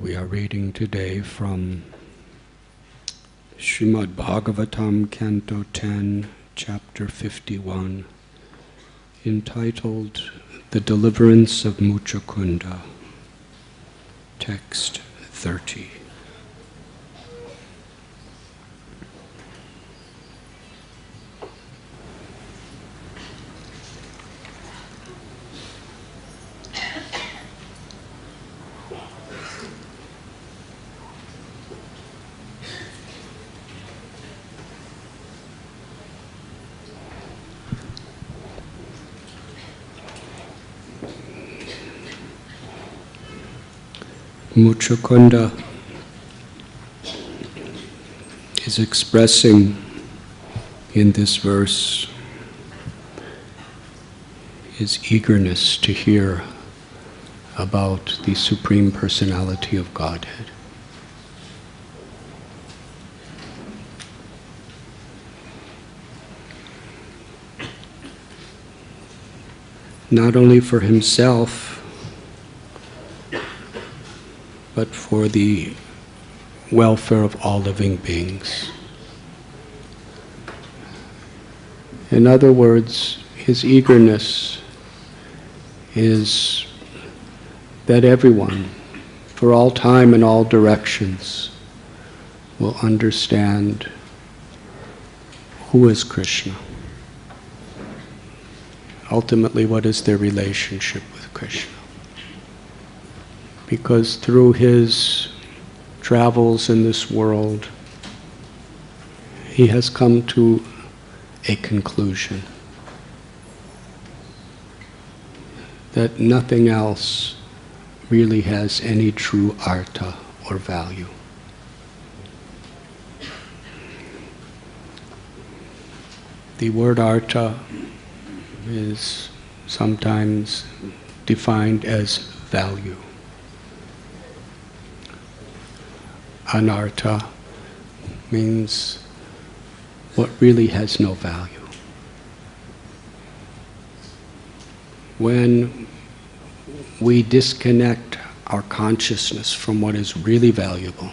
We are reading today from Srimad Bhagavatam, Canto 10, Chapter 51, entitled The Deliverance of Muchakunda, Text 30. Muchakunda is expressing in this verse his eagerness to hear about the Supreme Personality of Godhead. Not only for himself, but for the welfare of all living beings. In other words, his eagerness is that everyone, for all time and all directions, will understand who is Krishna. Ultimately, what is their relationship with Krishna? Because through his travels in this world, he has come to a conclusion that nothing else really has any true artha or value. The word artha is sometimes defined as value. Anartha means what really has no value. When we disconnect our consciousness from what is really valuable,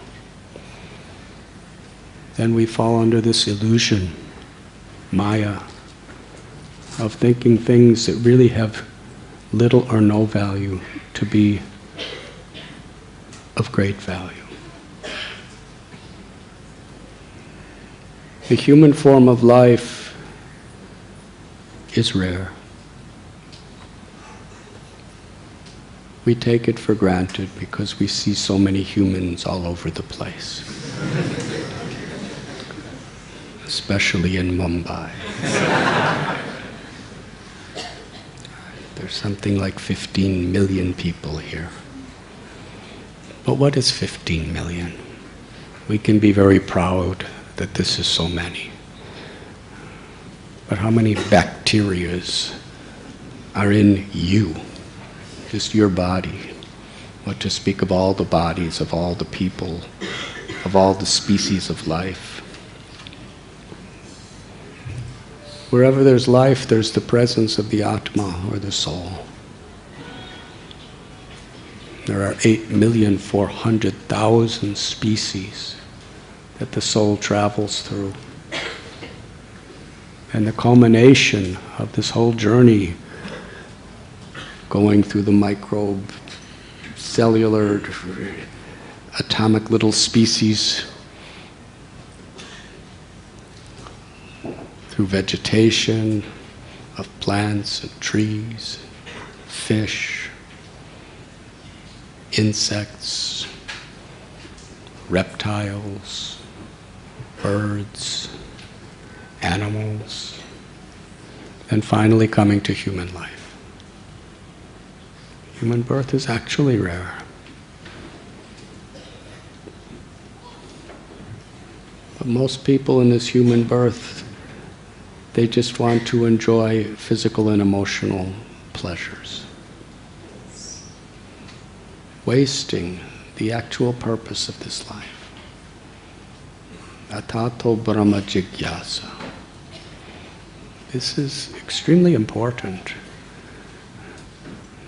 then we fall under this illusion, Maya, of thinking things that really have little or no value to be of great value. The human form of life is rare. We take it for granted because we see so many humans all over the place, especially in Mumbai. There's something like 15 million people here. But what is 15 million? We can be very proud that this is so many. But how many bacterias are in you? Just your body. What to speak of all the bodies, of all the people, of all the species of life. Wherever there's life, there's the presence of the Atma, or the soul. There are 8,400,000 species that the soul travels through. And the culmination of this whole journey, going through the microbe, cellular, atomic little species, through vegetation of plants and trees, fish, insects, reptiles, birds, animals, and finally coming to human life. Human birth is actually rare. But most people in this human birth, they just want to enjoy physical and emotional pleasures, wasting the actual purpose of this life. Atato Brahma Jigyasa. This is extremely important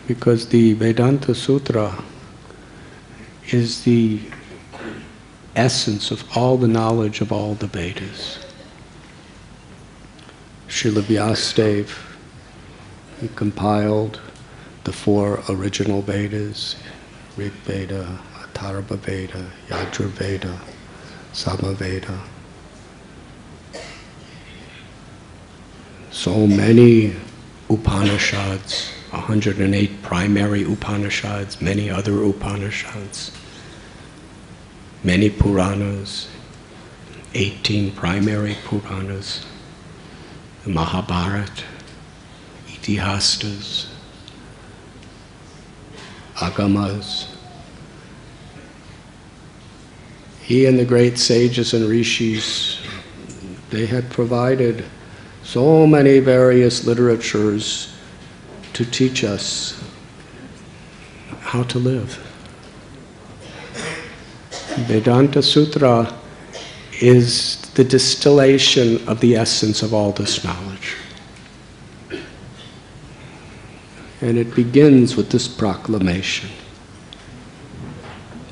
because the Vedanta Sutra is the essence of all the knowledge of all the Vedas. Srila Vyasadeva, he compiled the 4 original Vedas, Rig Veda, Atharva Veda, Yajur Veda, Samaveda. So many Upanishads, 108 primary Upanishads, many other Upanishads, many Puranas, 18 primary Puranas, the Mahabharata, Itihastas, Agamas. He and the great sages and rishis, they had provided so many various literatures to teach us how to live. Vedanta Sutra is the distillation of the essence of all this knowledge. And it begins with this proclamation.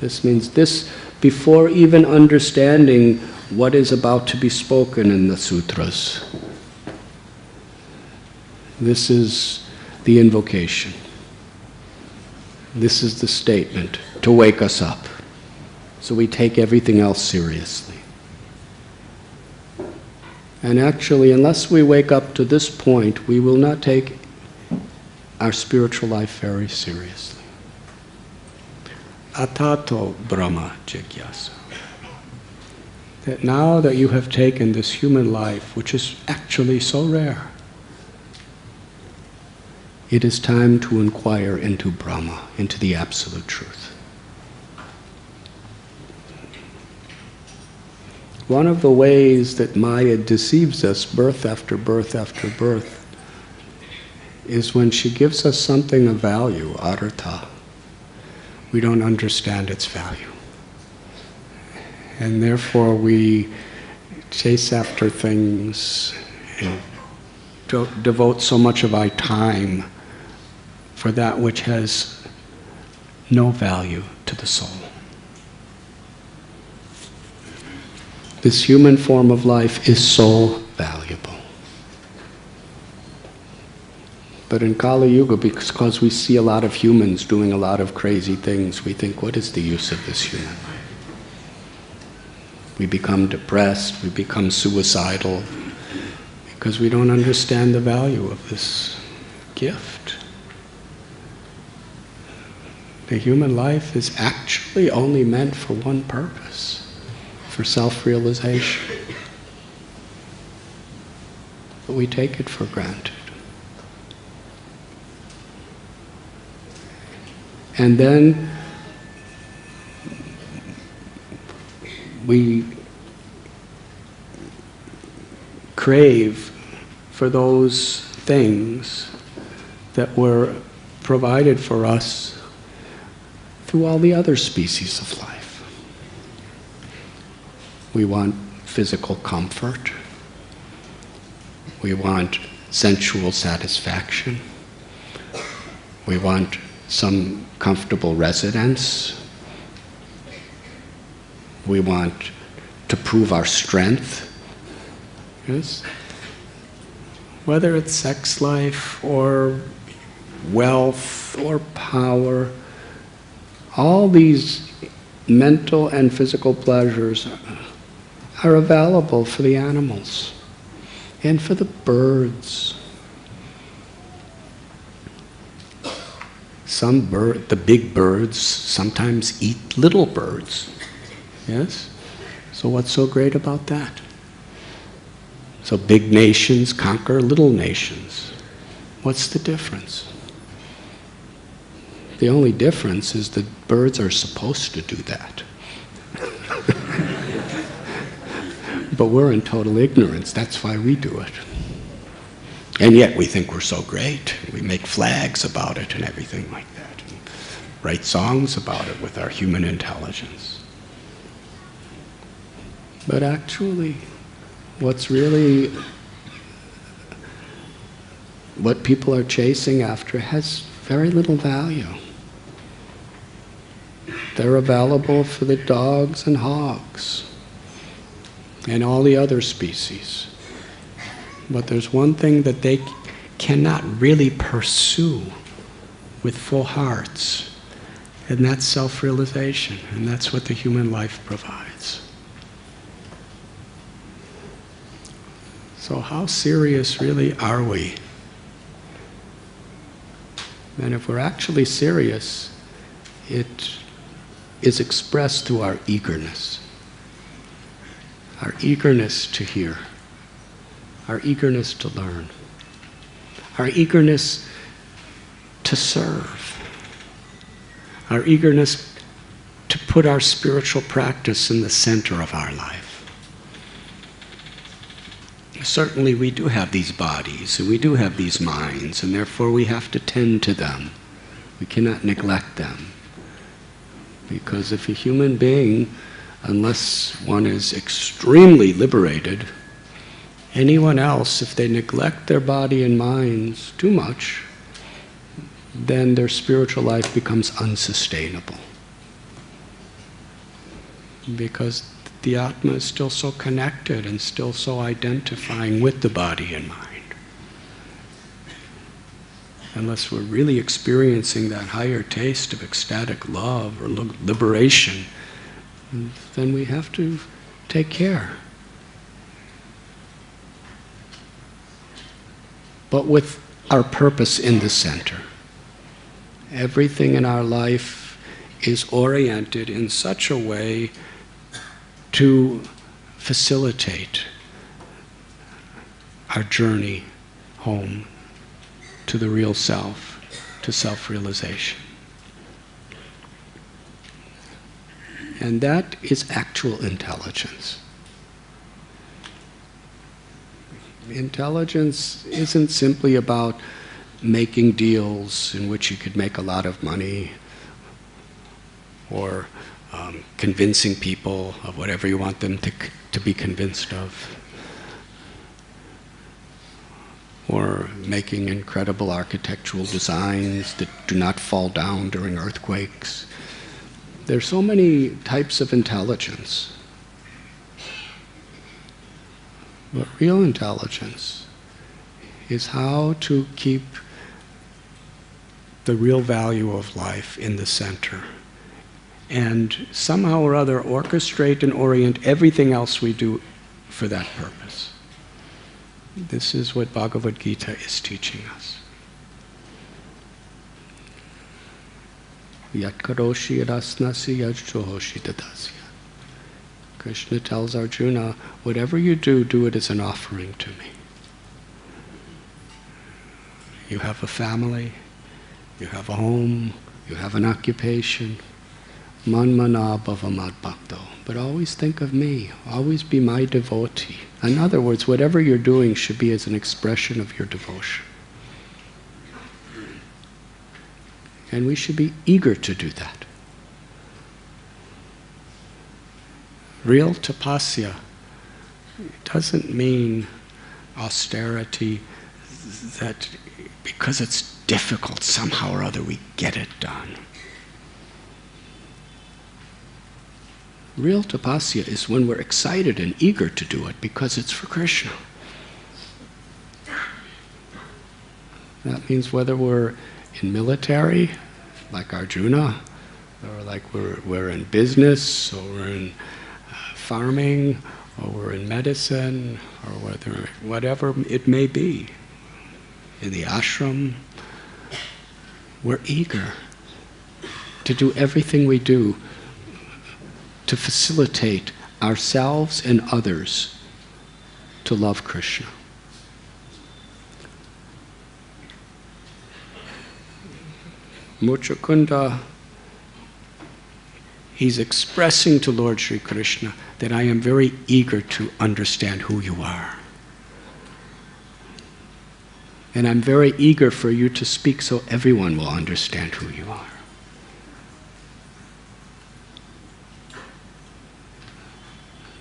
This means this, before even understanding what is about to be spoken in the sutras, this is the invocation. This is the statement to wake us up, so we take everything else seriously. And actually, unless we wake up to this point, we will not take our spiritual life very seriously. Atato Brahma Jigyasa. That now that you have taken this human life, which is actually so rare, it is time to inquire into Brahma, into the absolute truth. One of the ways that Maya deceives us birth after birth after birth is when she gives us something of value, artha. We don't understand its value. And therefore we chase after things and devote so much of our time for that which has no value to the soul. This human form of life is so valuable. But in Kali Yuga, because we see a lot of humans doing a lot of crazy things, we think, what is the use of this human life? We become depressed, we become suicidal, because we don't understand the value of this gift. The human life is actually only meant for one purpose, for self-realization. But we take it for granted. And then we crave for those things that were provided for us through all the other species of life. We want physical comfort. We want sensual satisfaction. We want some comfortable residence. We want to prove our strength. Yes? Whether it's sex life or wealth or power, all these mental and physical pleasures are available for the animals and for the birds. The big birds sometimes eat little birds. Yes? So what's so great about that? So big nations conquer little nations. What's the difference? The only difference is that birds are supposed to do that. But we're in total ignorance. That's why we do it. And yet we think we're so great. We make flags about it and everything like that. And write songs about it with our human intelligence. But actually, what people are chasing after has very little value. They're available for the dogs and hogs and all the other species. But there's one thing that they cannot really pursue with full hearts, and that's self-realization, and that's what the human life provides. So how serious really are we? And if we're actually serious, it is expressed through our eagerness to hear, our eagerness to learn, our eagerness to serve, our eagerness to put our spiritual practice in the center of our life. Certainly we do have these bodies and we do have these minds, and therefore we have to tend to them. We cannot neglect them. Because if a human being, unless one is extremely liberated, anyone else, if they neglect their body and minds too much, then their spiritual life becomes unsustainable. Because the Atma is still so connected and still so identifying with the body and mind. Unless we're really experiencing that higher taste of ecstatic love or liberation, then we have to take care. But with our purpose in the center. Everything in our life is oriented in such a way to facilitate our journey home to the real self, to self-realization. And that is actual intelligence. Intelligence isn't simply about making deals in which you could make a lot of money, or convincing people of whatever you want them to be convinced of, or making incredible architectural designs that do not fall down during earthquakes. There's so many types of intelligence. But real intelligence is how to keep the real value of life in the center, and somehow or other orchestrate and orient everything else we do for that purpose. This is what Bhagavad Gita is teaching us. Yat karoshi yadasnasi yajjohoshi dadasya. Krishna tells Arjuna, whatever you do, do it as an offering to me. You have a family, you have a home, you have an occupation. Man mana bhava mad bhakto. But always think of me, always be my devotee. In other words, whatever you're doing should be as an expression of your devotion. And we should be eager to do that. Real tapasya doesn't mean austerity that because it's difficult somehow or other we get it done. Real tapasya is when we're excited and eager to do it because it's for Krishna. That means whether we're in military, like Arjuna, or like we're in business, or we're in farming, or we're in medicine, or whatever it may be, in the ashram, we're eager to do everything we do to facilitate ourselves and others to love Krishna. Muchukunda, he's expressing to Lord Sri Krishna that I am very eager to understand who you are. And I'm very eager for you to speak so everyone will understand who you are.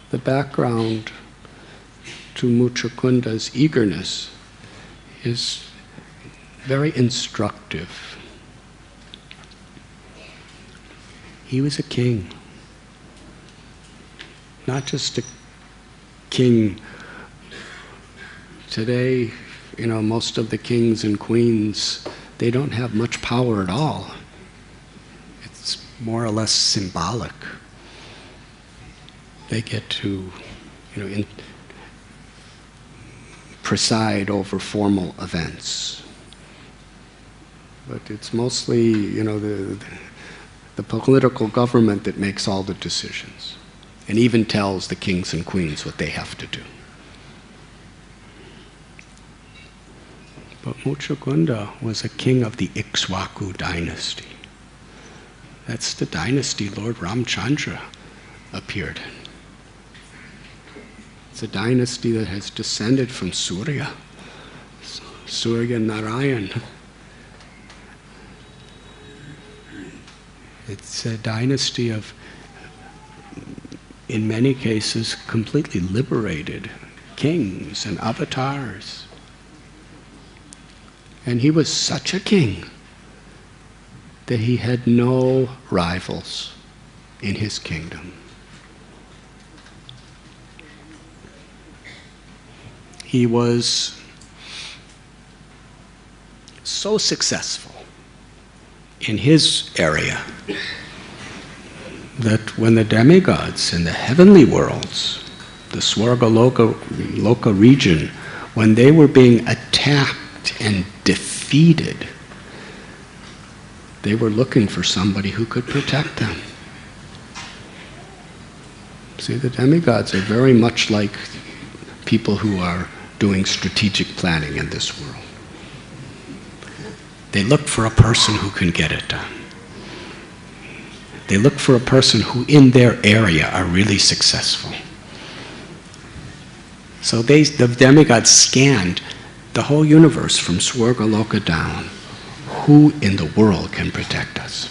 The background to Muchakunda's eagerness is very instructive. He was a king. Not just a king. Today, most of the kings and queens, they don't have much power at all. It's more or less symbolic. They get to, preside over formal events. But it's mostly, the political government that makes all the decisions and even tells the kings and queens what they have to do. But Muchukunda was a king of the Ikshwaku dynasty. That's the dynasty Lord Ramchandra appeared in. It's a dynasty that has descended from Surya Narayan. It's a dynasty of, in many cases, completely liberated kings and avatars. And he was such a king that he had no rivals in his kingdom. He was so successful in his area that when the demigods in the heavenly worlds, the Swarga Loka region, when they were being attacked and defeated, they were looking for somebody who could protect them. See, the demigods are very much like people who are doing strategic planning in this world. They look for a person who can get it done. They look for a person who in their area are really successful. So the demigods scanned the whole universe from Swargaloka down. Who in the world can protect us?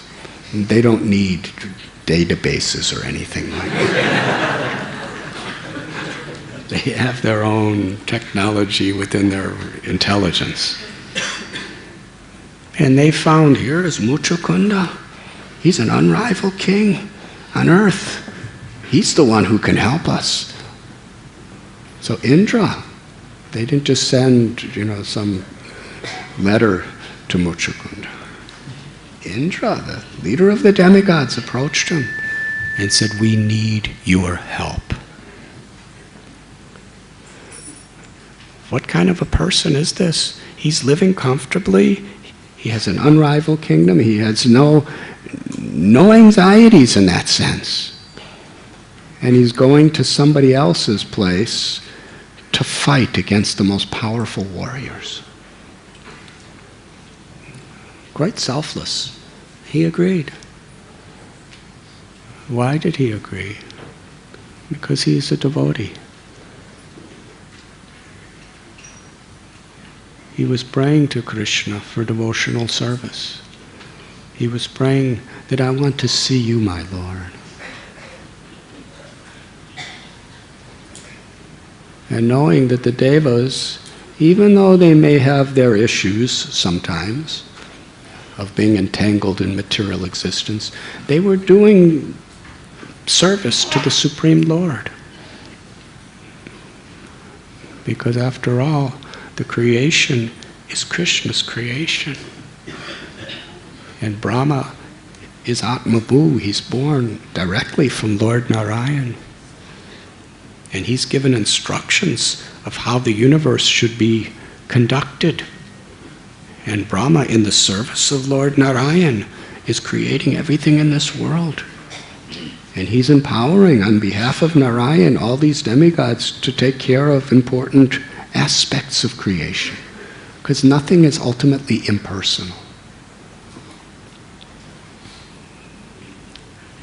And they don't need databases or anything like that. They have their own technology within their intelligence. And they found, here is Muchukunda. He's an unrivaled king on earth. He's the one who can help us. So Indra, they didn't just send, some letter to Muchukunda. Indra, the leader of the demigods, approached him and said, "We need your help." What kind of a person is this? He's living comfortably. He has an unrivaled kingdom. He has no anxieties in that sense. And he's going to somebody else's place to fight against the most powerful warriors. Quite selfless. He agreed. Why did he agree? Because he's a devotee. He was praying to Krishna for devotional service. He was praying that I want to see you, my Lord. And knowing that the devas, even though they may have their issues sometimes of being entangled in material existence, they were doing service to the Supreme Lord. Because after all, the creation is Krishna's creation. And Brahma is Atmabhu. He's born directly from Lord Narayan. And he's given instructions of how the universe should be conducted. And Brahma, in the service of Lord Narayan, is creating everything in this world. And he's empowering, on behalf of Narayan, all these demigods to take care of important aspects of creation, because nothing is ultimately impersonal.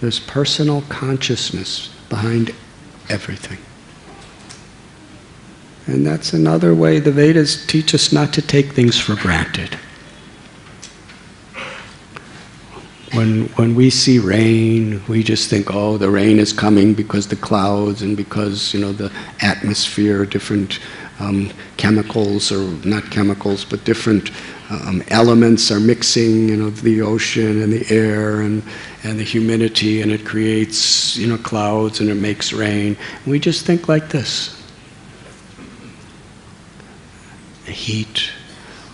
There's personal consciousness behind everything. And that's another way the Vedas teach us not to take things for granted. When we see rain, we just think, oh, the rain is coming because the clouds and because, the atmosphere, different chemicals, or not chemicals, but different elements are mixing, the ocean and the air and the humidity, and it creates, clouds, and it makes rain. And we just think like this. The heat,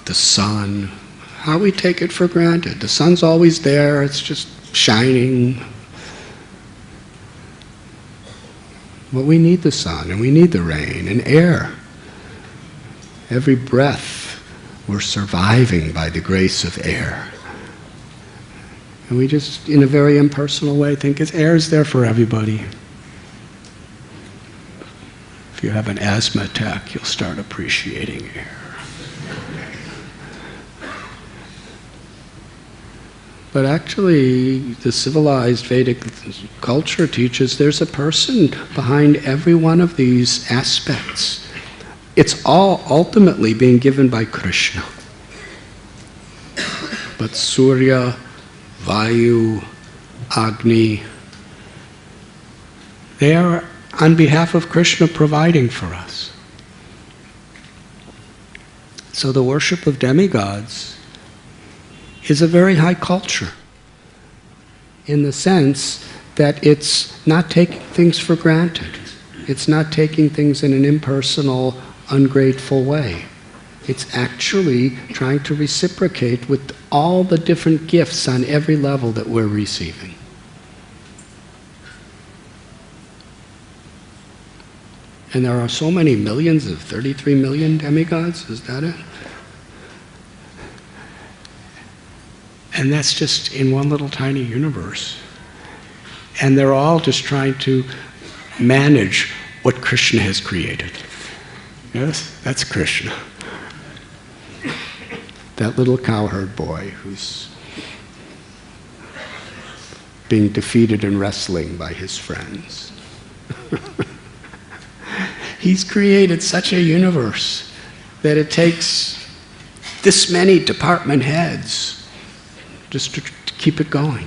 the sun, how we take it for granted. The sun's always there, it's just shining. But we need the sun, and we need the rain, and air. Every breath, we're surviving by the grace of air. And we just, in a very impersonal way, think air is there for everybody. If you have an asthma attack, you'll start appreciating air. But actually, the civilized Vedic culture teaches there's a person behind every one of these aspects. It's all ultimately being given by Krishna. But Surya, Vayu, Agni, they are on behalf of Krishna providing for us. So the worship of demigods is a very high culture, in the sense that it's not taking things for granted. It's not taking things in an impersonal, ungrateful way. It's actually trying to reciprocate with all the different gifts on every level that we're receiving. And there are so many millions of 33 million demigods, is that it? And that's just in one little tiny universe. And they're all just trying to manage what Krishna has created. Yes, that's Krishna. That little cowherd boy who's being defeated in wrestling by his friends. He's created such a universe that it takes this many department heads just to keep it going.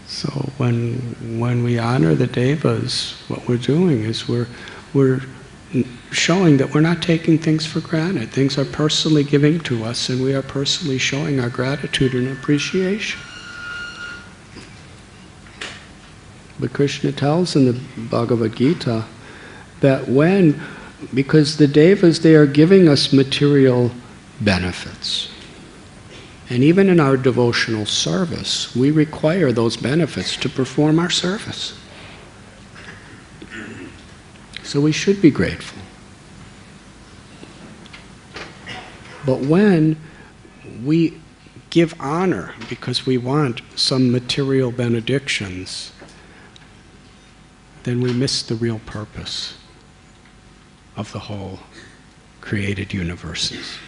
So when we honor the devas, what we're doing is we're showing that we're not taking things for granted. Things are personally giving to us, and we are personally showing our gratitude and appreciation. But Krishna tells in the Bhagavad Gita that because the devas, they are giving us material benefits. And even in our devotional service, we require those benefits to perform our service. So we should be grateful. But when we give honor because we want some material benedictions, then we miss the real purpose of the whole created universes.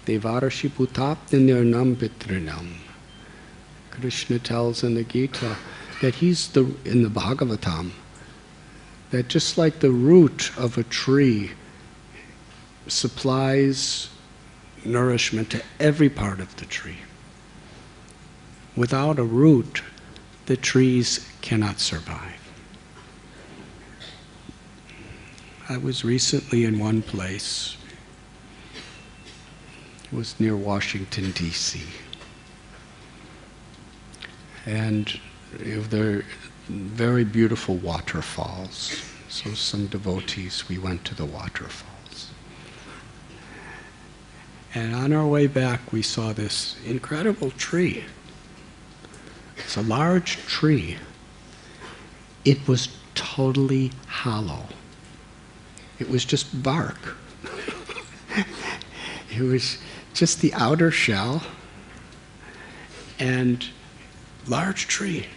Devarshi putaptinirnam pitrinam. Krishna tells in the Gita that in the Bhagavatam, that just like the root of a tree supplies nourishment to every part of the tree, without a root, the trees cannot survive. I was recently in one place. It was near Washington, D.C. And there were very beautiful waterfalls. So some devotees, we went to the waterfalls. And on our way back, we saw this incredible tree. It's a large tree. It was totally hollow. It was just bark. It was just the outer shell, and large tree.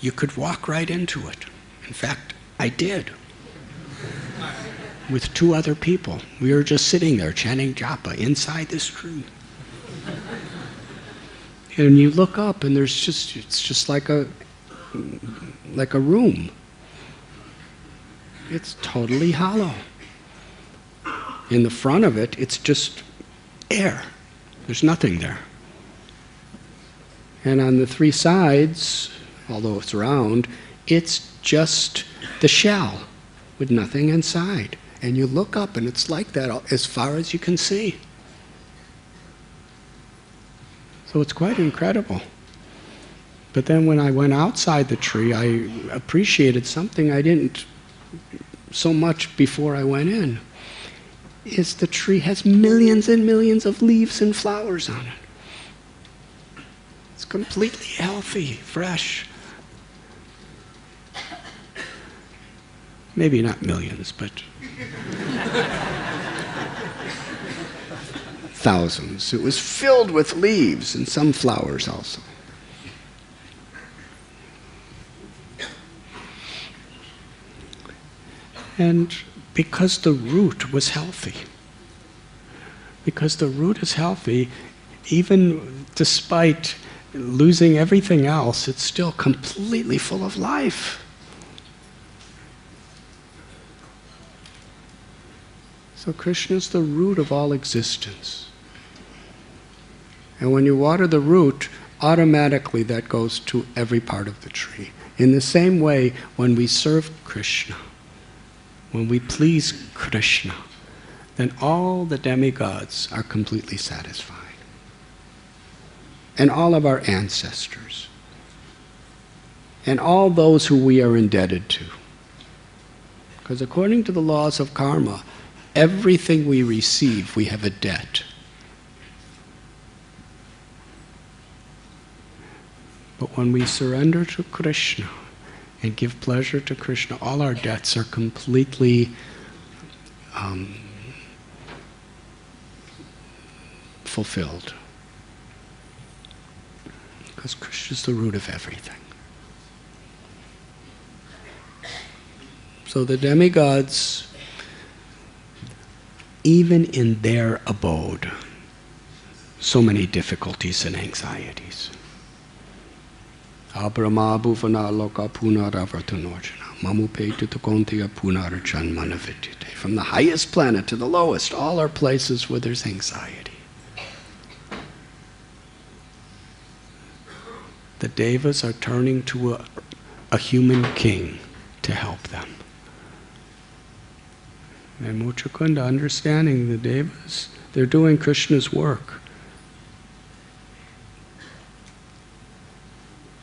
You could walk right into it. In fact, I did. With 2 other people. We were just sitting there chanting japa inside this tree. And you look up and it's just like a room. It's totally hollow. In the front of it, it's just air. There's nothing there. And on the 3 sides, although it's round, It's just the shell with nothing inside. And you look up and it's like that as far as you can see. So it's quite incredible. But then when I went outside the tree, I appreciated something I didn't so much before I went in. Is the tree has millions and millions of leaves and flowers on it. It's completely healthy, fresh. Maybe not millions, but thousands. It was filled with leaves and some flowers also. And because the root was healthy, because the root is healthy, even despite losing everything else, it's still completely full of life. So Krishna is the root of all existence. And when you water the root, automatically that goes to every part of the tree. In the same way, when we serve Krishna, when we please Krishna, then all the demigods are completely satisfied. And all of our ancestors. And all those who we are indebted to. Because according to the laws of karma, everything we receive, we have a debt. But when we surrender to Krishna and give pleasure to Krishna, all our debts are completely fulfilled. Because Krishna is the root of everything. So the demigods, even in their abode, so many difficulties and anxieties. Abrahma bhuvana loka punaravartanojana mamupetu tukontiya punarjanmanavidyate. From the highest planet to the lowest, all are places where there's anxiety. The devas are turning to a human king to help them. And Muchakunda, understanding the devas, they're doing Krishna's work.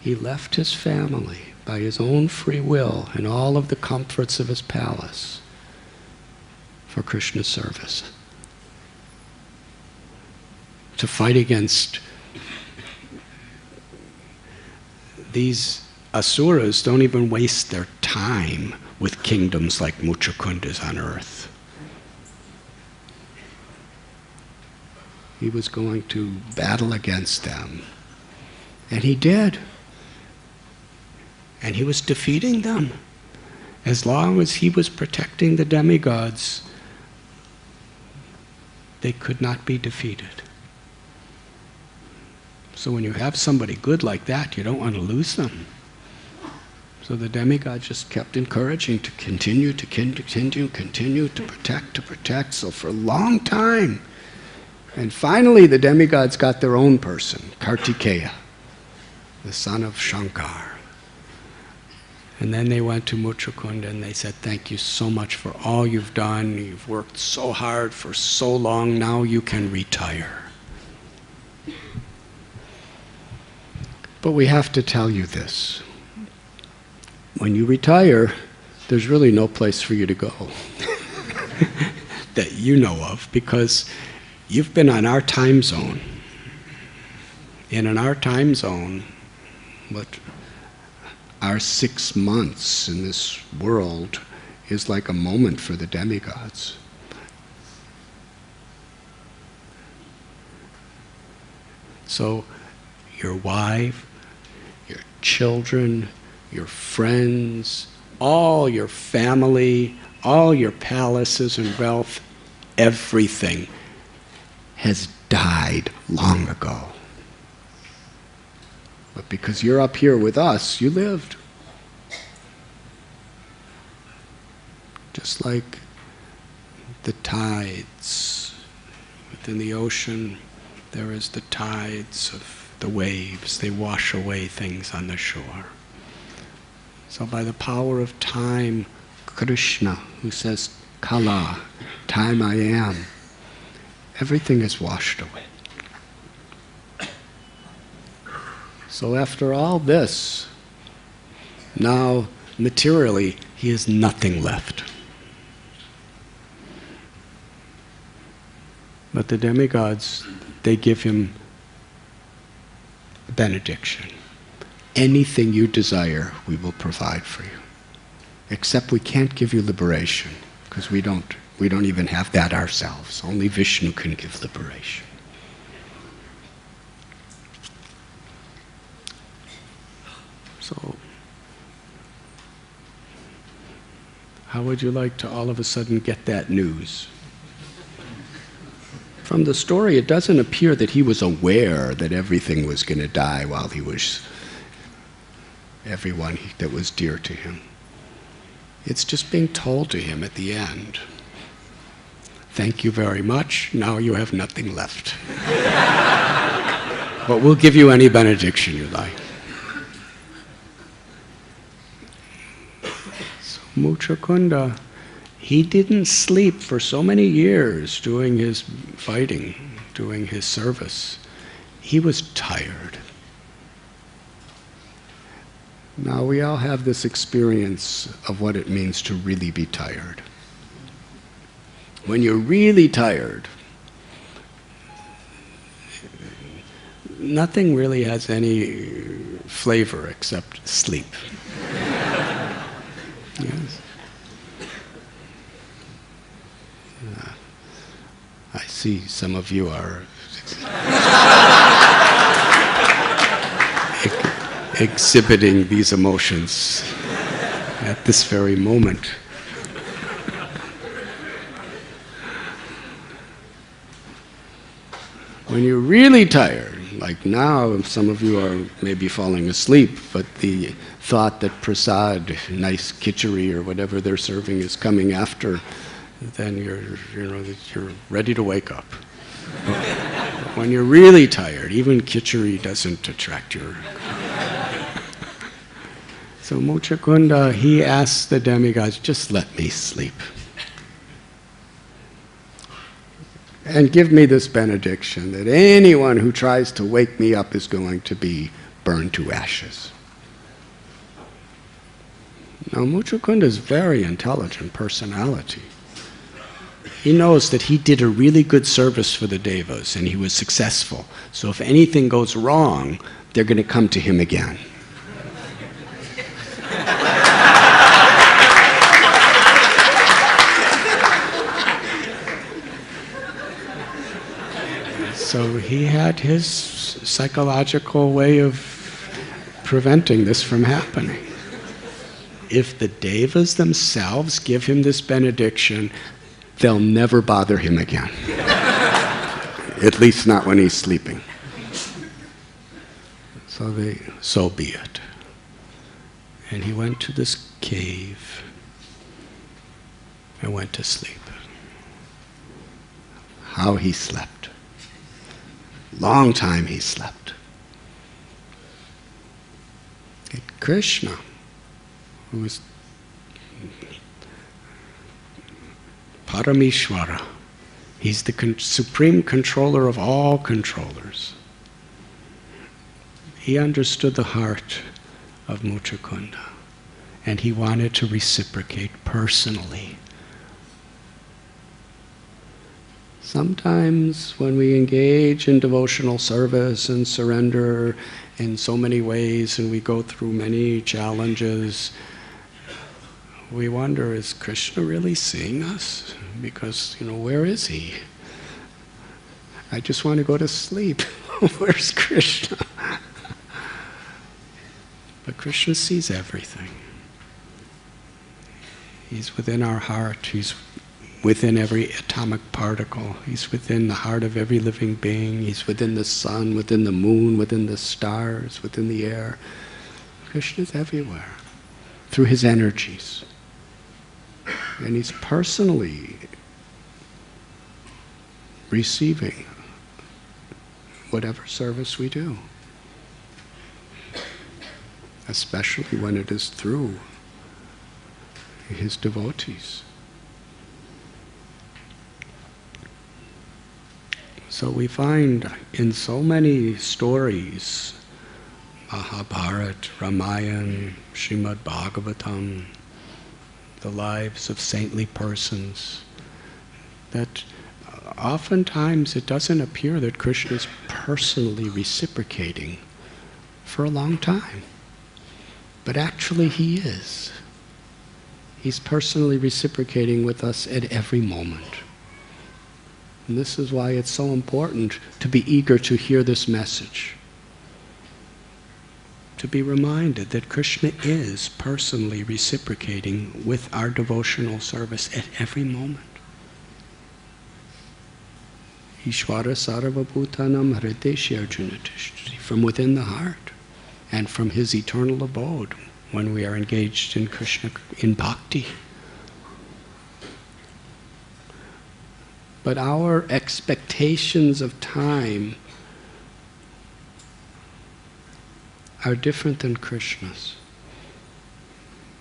He left his family by his own free will and all of the comforts of his palace for Krishna's service. To fight against these asuras. Don't even waste their time with kingdoms like Muchakunda's on earth. He was going to battle against them. And he did. And he was defeating them. As long as he was protecting the demigods, they could not be defeated. So when you have somebody good like that, you don't want to lose them. So the demigod just kept encouraging to continue to protect. So for a long time. And finally the demigods got their own person, Kartikeya, the son of Shankar. And then they went to Muchakunda and they said, thank you so much for all you've done. You've worked so hard for so long. Now you can retire. But we have to tell you this. When you retire, there's really no place for you to go that you know of, because you've been on our time zone. And in our time zone, what our 6 months in this world is like a moment for the demigods. So your wife, your children, your friends, all your family, all your palaces and wealth, everything has died long ago. But because you're up here with us, you lived. Just like the tides within the ocean, there is the tides of the waves. They wash away things on the shore. So by the power of time, Krishna, who says, Kala, time I am, everything is washed away. So after all this, now materially, he has nothing left. But the demigods, they give him a benediction. Anything you desire, we will provide for you. Except we can't give you liberation, because we don't even have that ourselves. Only Vishnu can give liberation. So, how would you like to all of a sudden get that news? From the story, it doesn't appear that he was aware that everything was going to die while he was, everyone that was dear to him. It's just being told to him at the end. Thank you very much, now you have nothing left. But we'll give you any benediction you like. So Muchakunda, he didn't sleep for so many years doing his fighting, doing his service. He was tired. Now we all have this experience of what it means to really be tired. When you're really tired, nothing really has any flavor except sleep. Yes. I see some of you are exhibiting these emotions at this very moment. When you're really tired, like now, some of you are maybe falling asleep, but the thought that prasad, nice khichdi or whatever they're serving is coming after, then you're ready to wake up. But when you're really tired, even khichdi doesn't attract your... So Muchakunda, he asked the demigods, just let me sleep. And give me this benediction that anyone who tries to wake me up is going to be burned to ashes. Now Muchakunda's very intelligent personality. He knows that he did a really good service for the devas and he was successful. So if anything goes wrong, they're going to come to him again. So he had his psychological way of preventing this from happening. If the devas themselves give him this benediction, they'll never bother him again. At least not when he's sleeping. So be it. And he went to this cave and went to sleep. How he slept. Long time he slept. And Krishna, who is Parameshwara, he's the supreme controller of all controllers. He understood the heart of Muchakunda, and he wanted to reciprocate personally. Sometimes when we engage in devotional service and surrender in so many ways and we go through many challenges, we wonder, is Krishna really seeing us? Because, where is he? I just want to go to sleep. Where's Krishna? But Krishna sees everything. He's within our heart. He's within every atomic particle. He's within the heart of every living being. He's within the sun, within the moon, within the stars, within the air. Krishna's everywhere through his energies. And he's personally receiving whatever service we do. especially when it is through his devotees. So we find in so many stories, Mahabharata, Ramayana, Srimad Bhagavatam, the lives of saintly persons, that oftentimes it doesn't appear that Krishna is personally reciprocating for a long time. But actually he is. He's personally reciprocating with us at every moment. And this is why it's so important to be eager to hear this message. To be reminded that Krishna is personally reciprocating with our devotional service at every moment. Ishvara sarvabhutanam hrideshya arjuna tishtati, from within the heart and from his eternal abode when we are engaged in Krishna, in bhakti. But our expectations of time are different than Krishna's.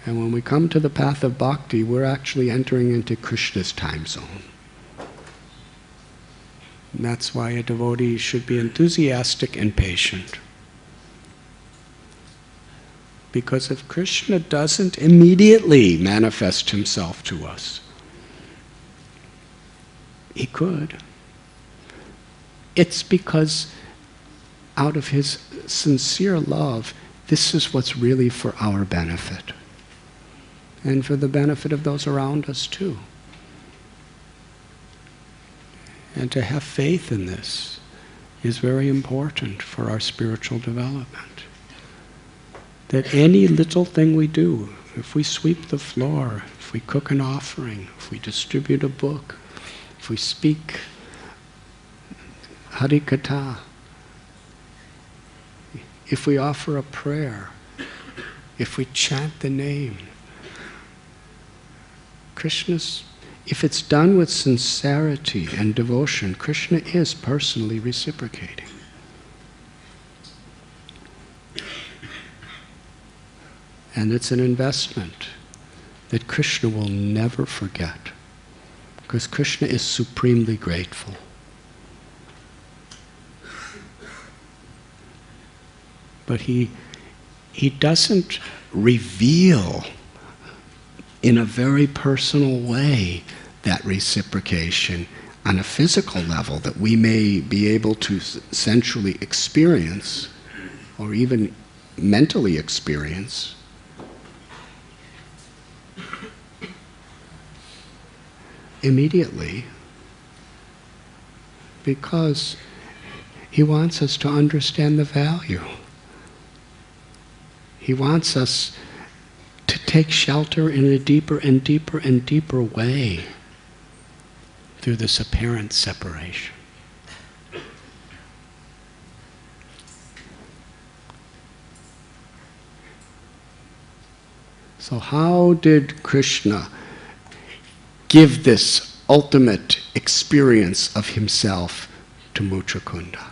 And when we come to the path of bhakti, we're actually entering into Krishna's time zone. And that's why a devotee should be enthusiastic and patient. Because if Krishna doesn't immediately manifest himself to us, he could. It's because out of his sincere love, this is what's really for our benefit. And for the benefit of those around us too. And to have faith in this is very important for our spiritual development. That any little thing we do, if we sweep the floor, if we cook an offering, if we distribute a book, if we speak Harikatha, if we offer a prayer, if we chant the name, Krishna's, if it's done with sincerity and devotion, Krishna is personally reciprocating. And it's an investment that Krishna will never forget, because Krishna is supremely grateful. But he doesn't reveal in a very personal way that reciprocation on a physical level that we may be able to sensually experience or even mentally experience. Immediately, because he wants us to understand the value. He wants us to take shelter in a deeper and deeper and deeper way through this apparent separation. So how did Krishna give this ultimate experience of himself to Muchakunda?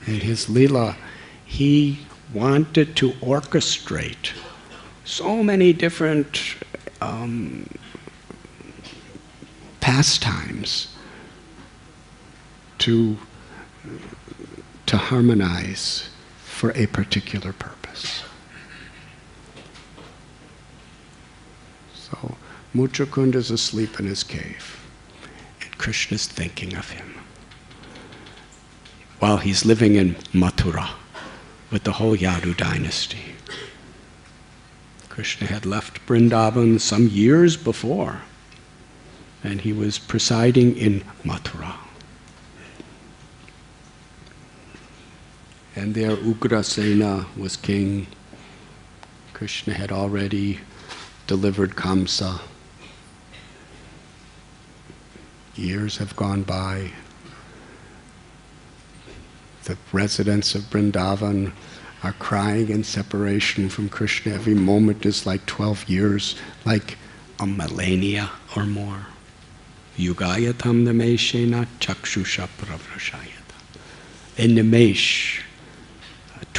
In his Leela, he wanted to orchestrate so many different pastimes to harmonize for a particular purpose. So Muchakunda is asleep in his cave, and Krishna's thinking of him while he's living in Mathura with the whole Yadu dynasty. Krishna had left Vrindavan some years before, and he was presiding in Mathura. And there Ugrasena was king. Krishna had already delivered Kamsa. Years have gone by. The residents of Vrindavan are crying in separation from Krishna. Every moment is like 12 years, like a millennia or more. Yugayatam nameshena chakshusha pravrashayata. A nimesh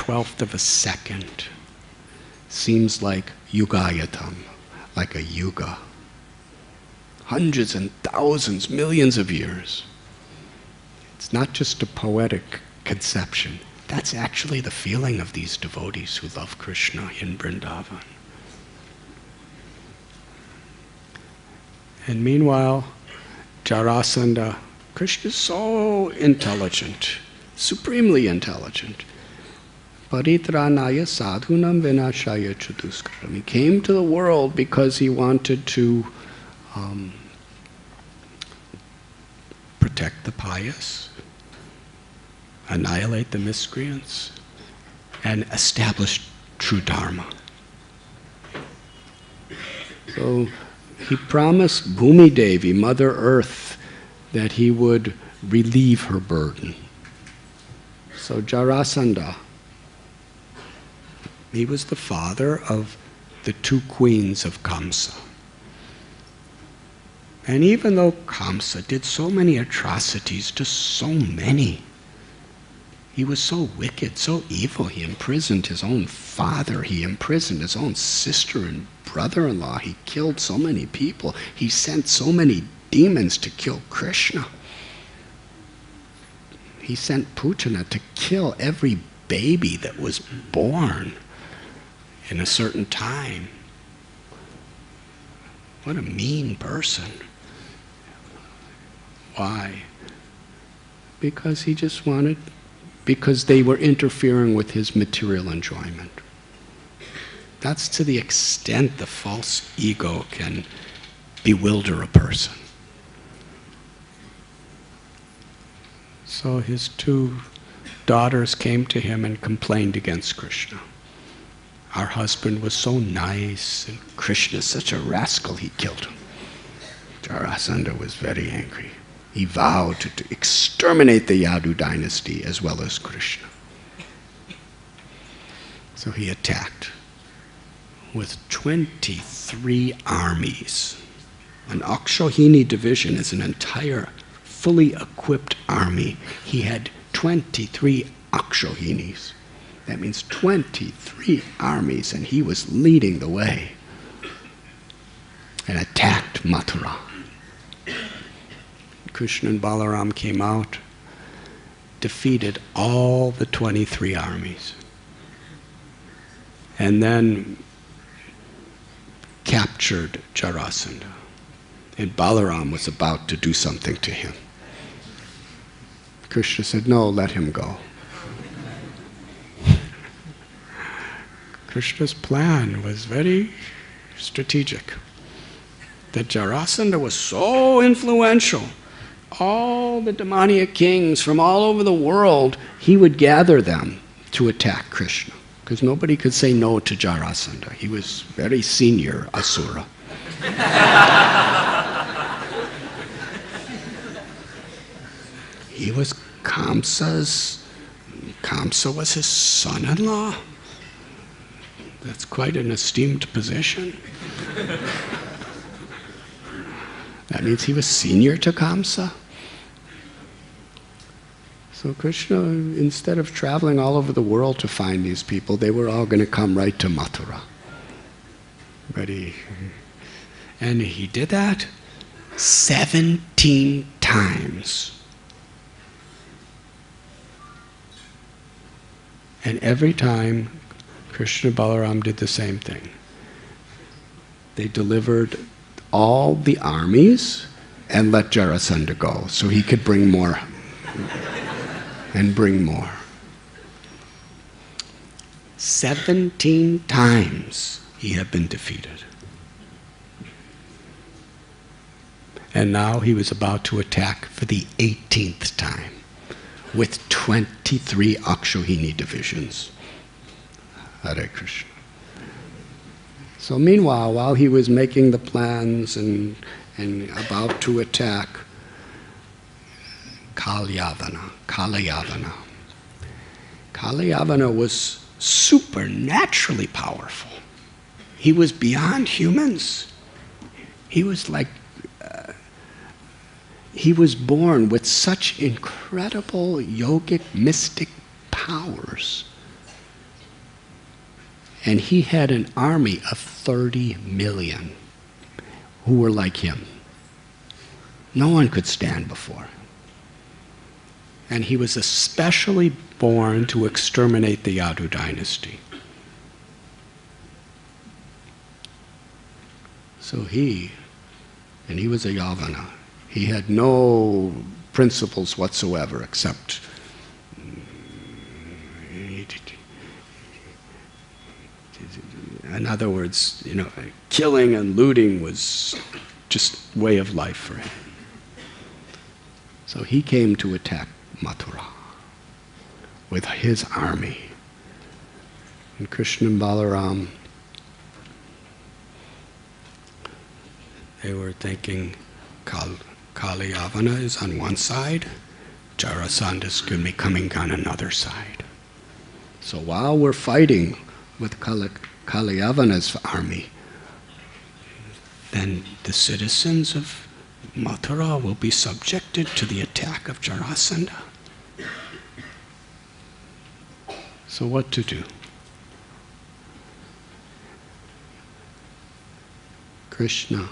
1/12 of a second seems like yugayatam, like a yuga. Hundreds and thousands, millions of years. It's not just a poetic conception. That's actually the feeling of these devotees who love Krishna in Vrindavan. And meanwhile, Jarasandha, Krishna is so intelligent, supremely intelligent. Paritranaya sadhunam vinashaya chaduskaram. He came to the world because he wanted to protect the pious, annihilate the miscreants, and establish true dharma. So he promised Bhumi Devi, Mother Earth, that he would relieve her burden. So Jarasandha, he was the father of the two queens of Kamsa. And even though Kamsa did so many atrocities to so many, he was so wicked, so evil, he imprisoned his own father, he imprisoned his own sister and brother-in-law, he killed so many people, he sent so many demons to kill Krishna. He sent Putana to kill every baby that was born in a certain time. What a mean person. Why? Because he just wanted, because they were interfering with his material enjoyment. That's to the extent the false ego can bewilder a person. So his two daughters came to him and complained against Krishna. Our husband was so nice, and Krishna is such a rascal, he killed him. Jarasandha was very angry. He vowed to exterminate the Yadu dynasty as well as Krishna. So he attacked with 23 armies. An Akshohini division is an entire, fully equipped army. He had 23 Akshohinis. That means 23 armies, and he was leading the way and attacked Mathura. Krishna and Balaram came out, defeated all the 23 armies, and then captured Jarasandha. And Balaram was about to do something to him. Krishna said, "No, let him go." Krishna's plan was very strategic. That Jarasandha was so influential. All the demoniac kings from all over the world, he would gather them to attack Krishna. Because nobody could say no to Jarasandha. He was very senior asura. He was Kamsa was his son-in-law. That's quite an esteemed position. That means he was senior to Kamsa. So Krishna, instead of traveling all over the world to find these people, they were all going to come right to Mathura. And he did that 17 times. And every time, Krishna and Balaram did the same thing. They delivered all the armies and let Jarasandha go so he could bring more and bring more. 17 times he had been defeated. And now he was about to attack for the 18th time with 23 Akshohini divisions. Hare Krishna. So meanwhile, while he was making the plans and about to attack, Kalayavana was supernaturally powerful. He was beyond humans. He was like, he was born with such incredible yogic, mystic powers And he had an army of 30 million who were like him. No one could stand before him. And he was especially born to exterminate the Yadu dynasty. So he was a Yavana. He had no principles whatsoever except in other words, killing and looting was just way of life for him. So he came to attack Mathura with his army. And Krishna and Balaram, they were thinking Kali Yavana is on one side, Jarasandha is going to be coming on another side. So while we're fighting with Kali Yavana's army, then the citizens of Mathura will be subjected to the attack of Jarasandha. So what to do? Krishna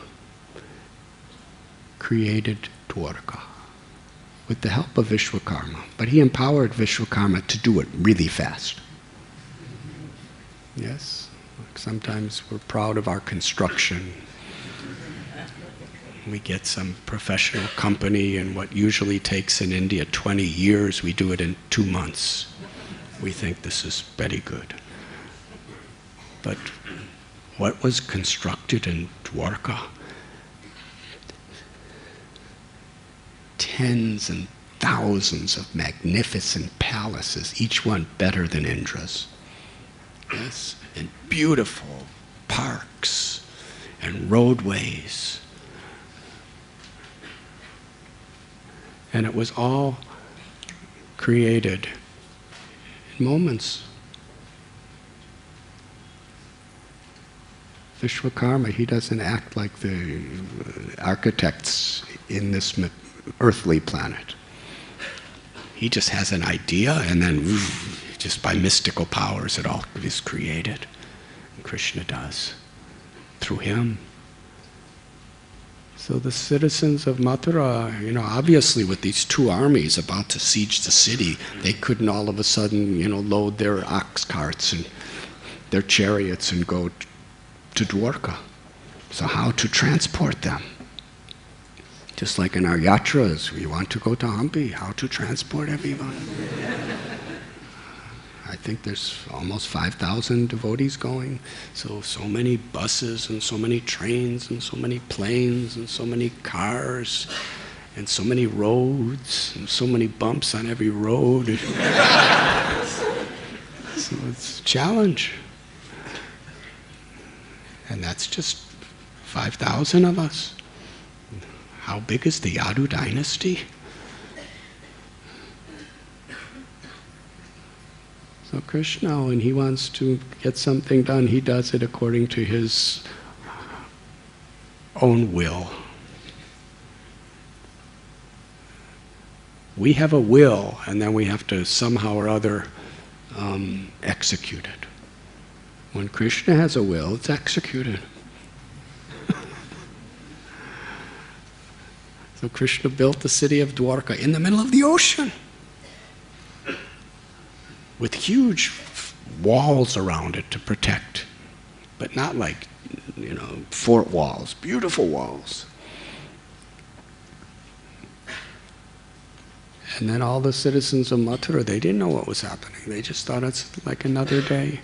created Dwarka with the help of Vishwakarma, but he empowered Vishwakarma to do it really fast. Yes, sometimes we're proud of our construction. We get some professional company, and what usually takes in India 20 years, we do it in 2 months. We think this is very good. But what was constructed in Dwarka? Tens and thousands of magnificent palaces, each one better than Indra's. Yes, and beautiful parks and roadways. And it was all created in moments. Vishwakarma, he doesn't act like the architects in this earthly planet. He just has an idea, and then just by mystical powers it all is created. And Krishna does, through him. So the citizens of Mathura, obviously with these two armies about to siege the city, they couldn't all of a sudden, load their ox carts and their chariots and go to Dwarka. So how to transport them? Just like in our yatras, we want to go to Hampi, how to transport everyone. I think there's almost 5,000 devotees going. So many buses and so many trains and so many planes and so many cars and so many roads and so many bumps on every road. So it's a challenge. And that's just 5,000 of us. How big is the Yadu dynasty? So Krishna, when he wants to get something done, he does it according to his own will. We have a will, and then we have to somehow or other execute it. When Krishna has a will, it's executed. So Krishna built the city of Dwarka in the middle of the ocean, with huge walls around it to protect, but not like, fort walls, beautiful walls. And then all the citizens of Mathura, they didn't know what was happening. They just thought it's like another day.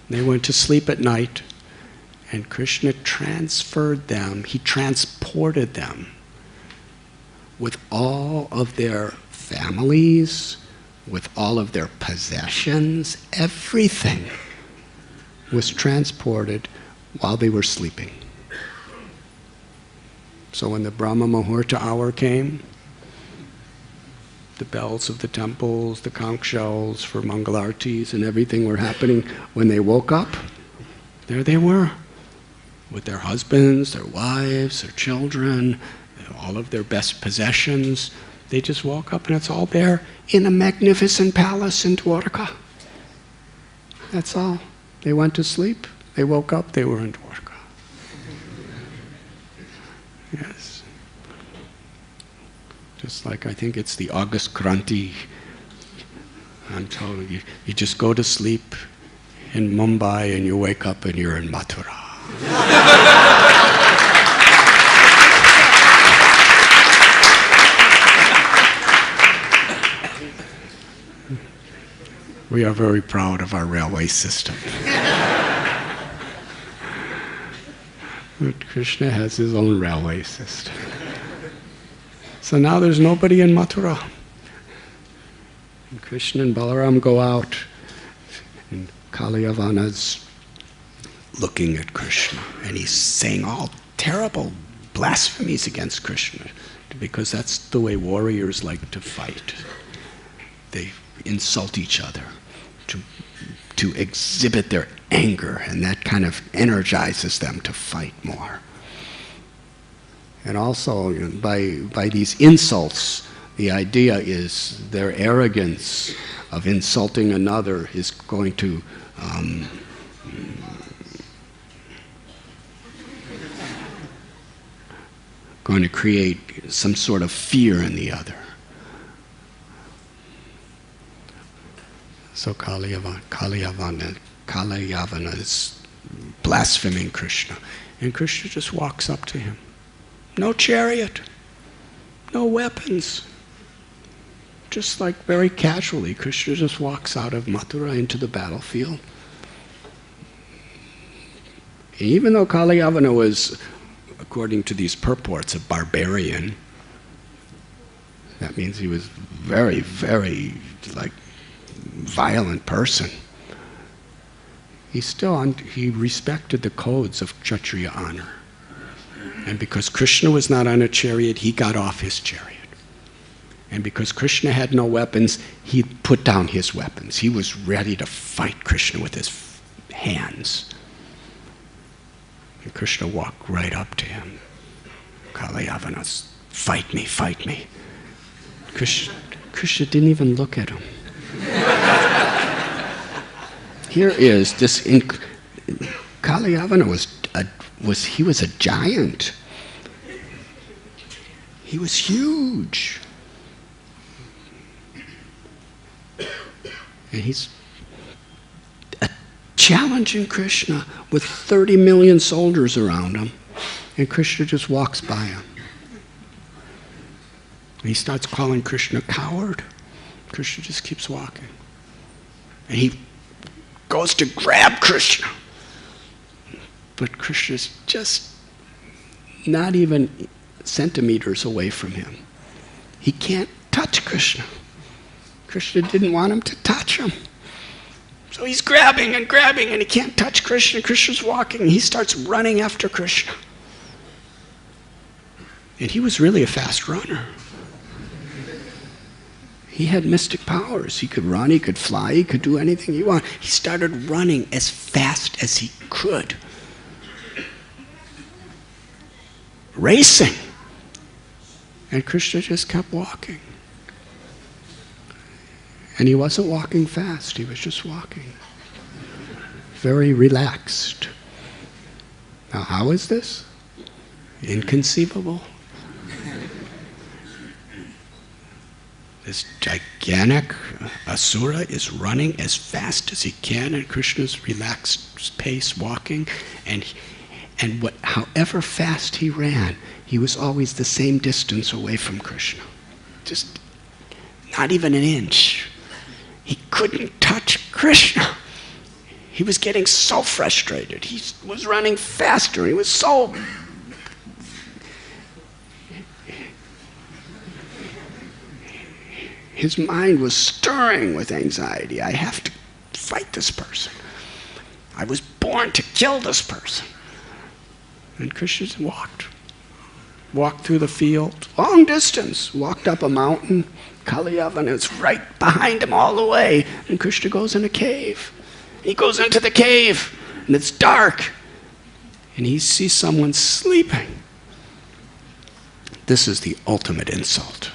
They went to sleep at night, and Krishna transferred them, he transported them with all of their families, with all of their possessions, everything was transported while they were sleeping. So when the Brahma Muhurta hour came, the bells of the temples, the conch shells for Mangalartis and everything were happening. When they woke up, there they were, with their husbands, their wives, their children, all of their best possessions. They just woke up and it's all there in a magnificent palace in Dwarka. That's all. They went to sleep. They woke up, they were in Dwarka. Yes. Just like I think it's the August Kranti. I'm told you just go to sleep in Mumbai and you wake up and you're in Mathura. We are very proud of our railway system. But Krishna has his own railway system. So now there's nobody in Mathura. And Krishna and Balaram go out, and Kalyavana's looking at Krishna, and he's saying all terrible blasphemies against Krishna, because that's the way warriors like to fight. They insult each other to exhibit their anger, and that kind of energizes them to fight more. And also, by these insults, the idea is their arrogance of insulting another is going to create some sort of fear in the other. So Kalyavana is blaspheming Krishna. And Krishna just walks up to him. No chariot, no weapons. Just like very casually, Krishna just walks out of Mathura into the battlefield. And even though Kalyavana was, according to these purports, a barbarian, that means he was very, very, violent person. He respected the codes of Kshatriya honor. And because Krishna was not on a chariot, he got off his chariot. And because Krishna had no weapons, he put down his weapons. He was ready to fight Krishna with his hands. And Krishna walked right up to him. Kalyavana, fight me, fight me. Krishna didn't even look at him. Here is this. Kalyavana was a giant. He was huge, and he's challenging Krishna with 30 million soldiers around him, and Krishna just walks by him. And he starts calling Krishna coward. Krishna just keeps walking. And he goes to grab Krishna. But Krishna's just not even centimeters away from him. He can't touch Krishna. Krishna didn't want him to touch him. So he's grabbing, and he can't touch Krishna. Krishna's walking, and he starts running after Krishna. And he was really a fast runner. He had mystic powers. He could run, he could fly, he could do anything he wanted. He started running as fast as he could. Racing. And Krishna just kept walking. And he wasn't walking fast, he was just walking. Very relaxed. Now, how is this? Inconceivable. This gigantic asura is running as fast as he can at Krishna's relaxed pace, walking, and however fast he ran, he was always the same distance away from Krishna. Just not even an inch. He couldn't touch Krishna. He was getting so frustrated. He was running faster. He was so... His mind was stirring with anxiety. I have to fight this person. I was born to kill this person. And Krishna walked through the field, long distance, walked up a mountain. Kalyavana is right behind him all the way. And Krishna goes in a cave. He goes into the cave, and it's dark. And he sees someone sleeping. This is the ultimate insult.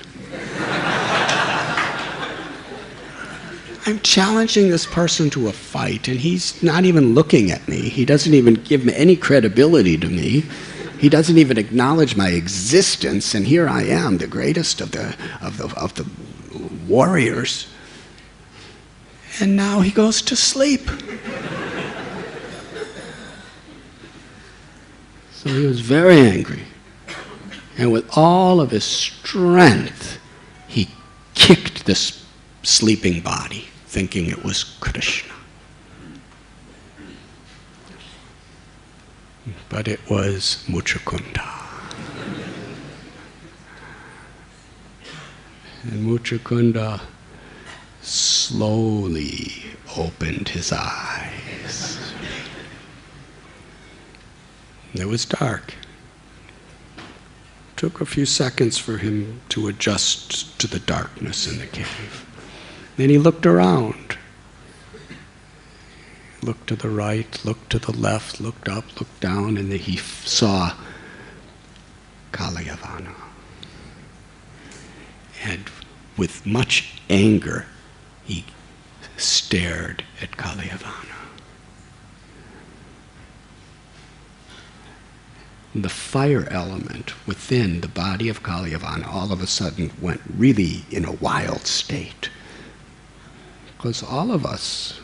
I'm challenging this person to a fight, and he's not even looking at me. He doesn't even give me any credibility to me. He doesn't even acknowledge my existence, and here I am, the greatest of the warriors. And now he goes to sleep. So he was very angry. And with all of his strength, he kicked this sleeping body, thinking it was Krishna. But it was Muchukunda. And Muchukunda slowly opened his eyes. It was dark. It took a few seconds for him to adjust to the darkness in the cave. Then he looked around. Looked to the right, looked to the left, looked up, looked down, and then he saw Kalyavana. And with much anger, he stared at Kalyavana. The fire element within the body of Kalyavana all of a sudden went really in a wild state. Because all of us,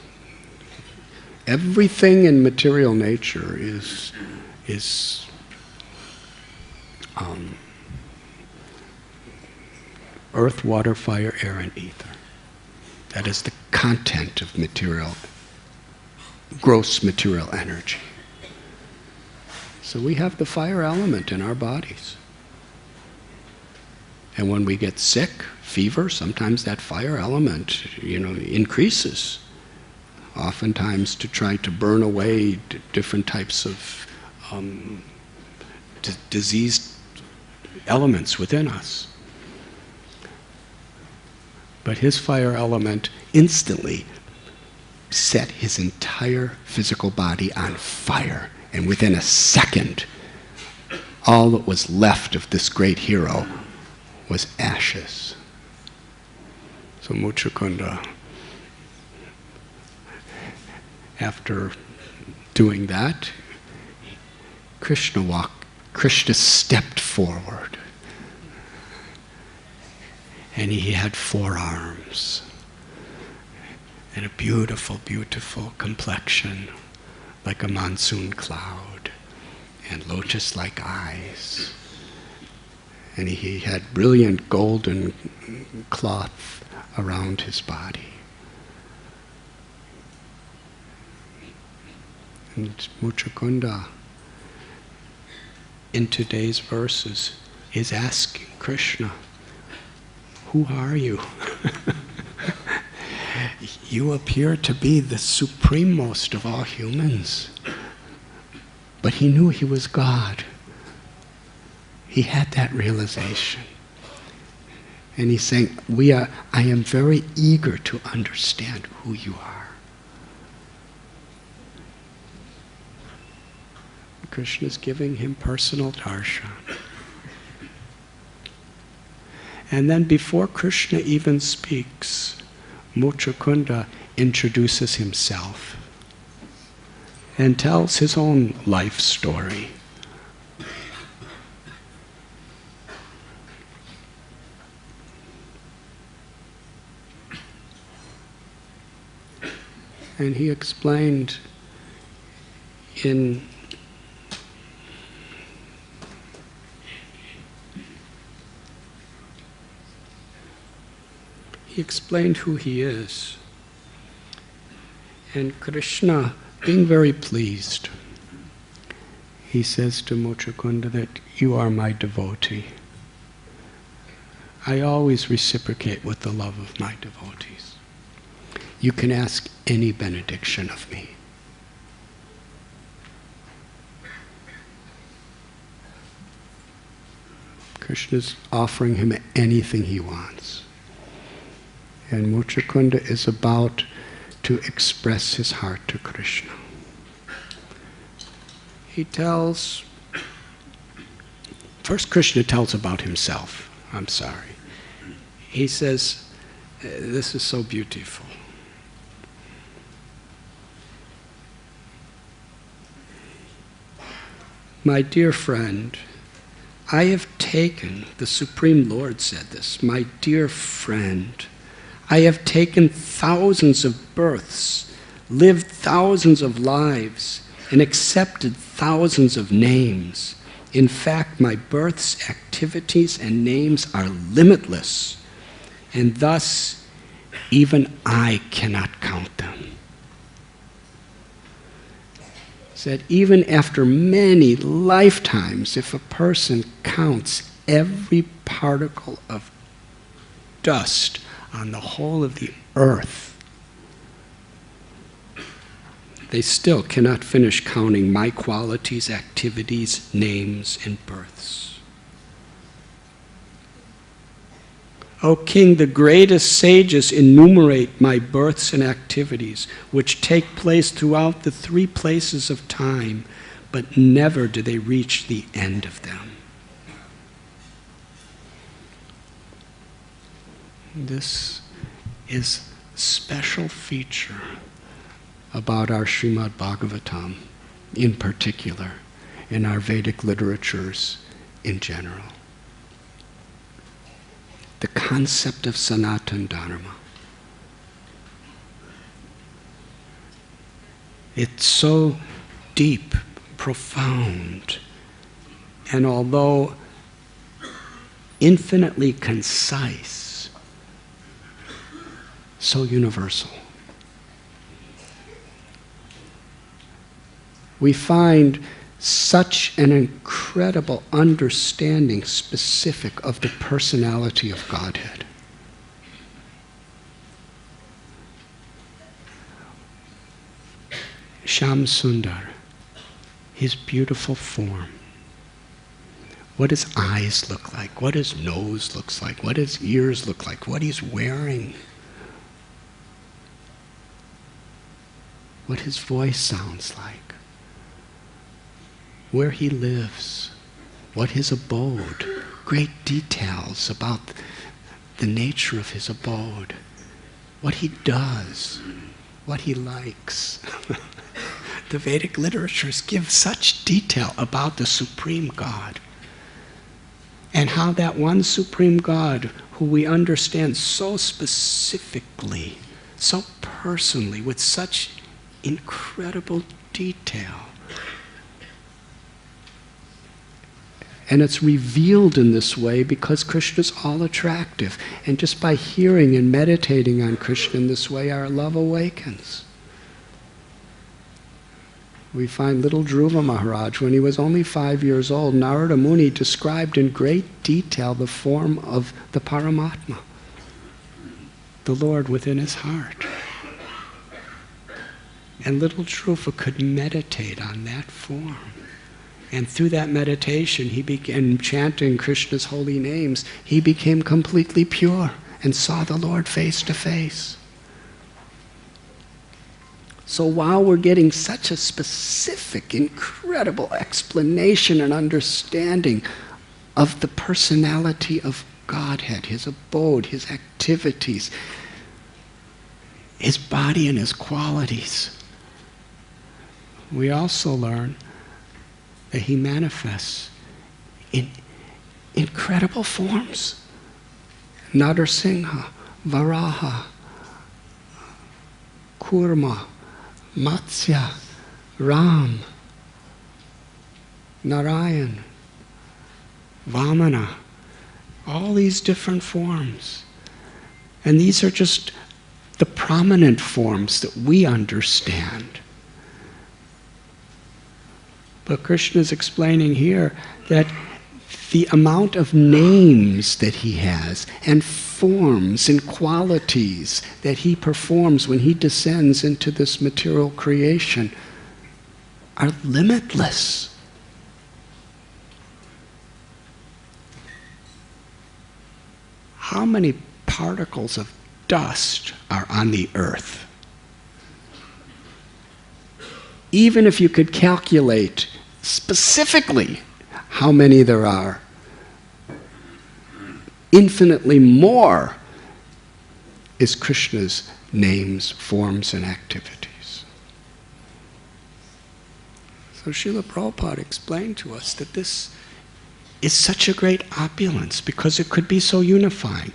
everything in material nature is earth, water, fire, air, and ether. That is the content of material, gross material energy. So we have the fire element in our bodies. And when we get sick, fever, sometimes that fire element, increases. Oftentimes to try to burn away different types of diseased elements within us. But his fire element instantly set his entire physical body on fire. And within a second, all that was left of this great hero was ashes. So Muchukunda, after doing that, Krishna stepped forward. And he had 4 arms and a beautiful, beautiful complexion, like a monsoon cloud, and lotus-like eyes. And he had brilliant golden cloth around his body. And Muchukunda, in today's verses, is asking Krishna, who are you? You appear to be the supremost of all humans. But he knew he was God. He had that realization. And he's saying, I am very eager to understand who you are. Krishna is giving him personal darshan. And then before Krishna even speaks, Muchukunda introduces himself and tells his own life story. And he explained He explained who he is. And Krishna, being very pleased, he says to Muchukunda that you are my devotee. I always reciprocate with the love of my devotees. You can ask any benediction of me. Krishna's offering him anything he wants. And Muchukunda is about to express his heart to Krishna. First Krishna tells about himself. I'm sorry. He says, this is so beautiful. My dear friend, I have taken, the Supreme Lord said this, my dear friend, I have taken thousands of births, lived thousands of lives, and accepted thousands of names. In fact, my births, activities, and names are limitless, and thus even I cannot count them. Said even after many lifetimes, if a person counts every particle of dust on the whole of the earth, they still cannot finish counting my qualities, activities, names, and births. O King, the greatest sages enumerate my births and activities, which take place throughout the 3 places of time, but never do they reach the end of them. This is a special feature about our Srimad Bhagavatam in particular, in our Vedic literatures in general. The concept of Sanatana Dharma. It's so deep, profound, and although infinitely concise, so universal. We find such an incredible understanding specific of the personality of Godhead. Shyam Sundar, his beautiful form. What his eyes look like, what his nose looks like, what his ears look like, what he's wearing, what his voice sounds like, where he lives, what his abode, great details about the nature of his abode, what he does, what he likes. The Vedic literatures give such detail about the Supreme God, and how that one Supreme God, who we understand so specifically, so personally, with such incredible detail, and it's revealed in this way because Krishna's all attractive. And just by hearing and meditating on Krishna in this way, our love awakens. We find little Dhruva Maharaj, when he was only 5 years old, Narada Muni described in great detail the form of the Paramatma, the Lord within his heart. And little Dhruva could meditate on that form. And through that meditation, he began chanting Krishna's holy names. He became completely pure and saw the Lord face to face. So while we're getting such a specific, incredible explanation and understanding of the personality of Godhead, his abode, his activities, his body and his qualities, we also learn that he manifests in incredible forms. Narsingha, Varaha, Kurma, Matsya, Ram, Narayan, Vamana, all these different forms. And these are just the prominent forms that we understand. But Krishna is explaining here that the amount of names that he has and forms and qualities that he performs when he descends into this material creation are limitless. How many particles of dust are on the earth? Even if you could calculate specifically how many there are, infinitely more is Krishna's names, forms, and activities. So Srila Prabhupada explained to us that this is such a great opulence because it could be so unifying.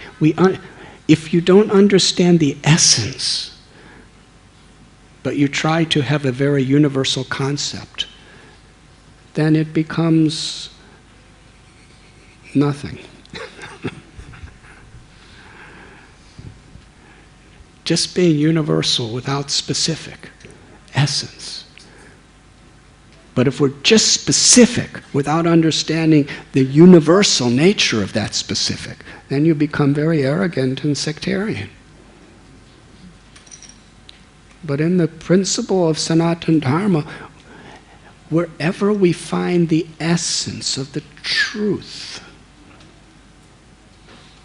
If you don't understand the essence, but you try to have a very universal concept, then it becomes nothing. Just being universal without specific essence. But if we're just specific without understanding the universal nature of that specific, then you become very arrogant and sectarian. But in the principle of Sanatana Dharma, wherever we find the essence of the truth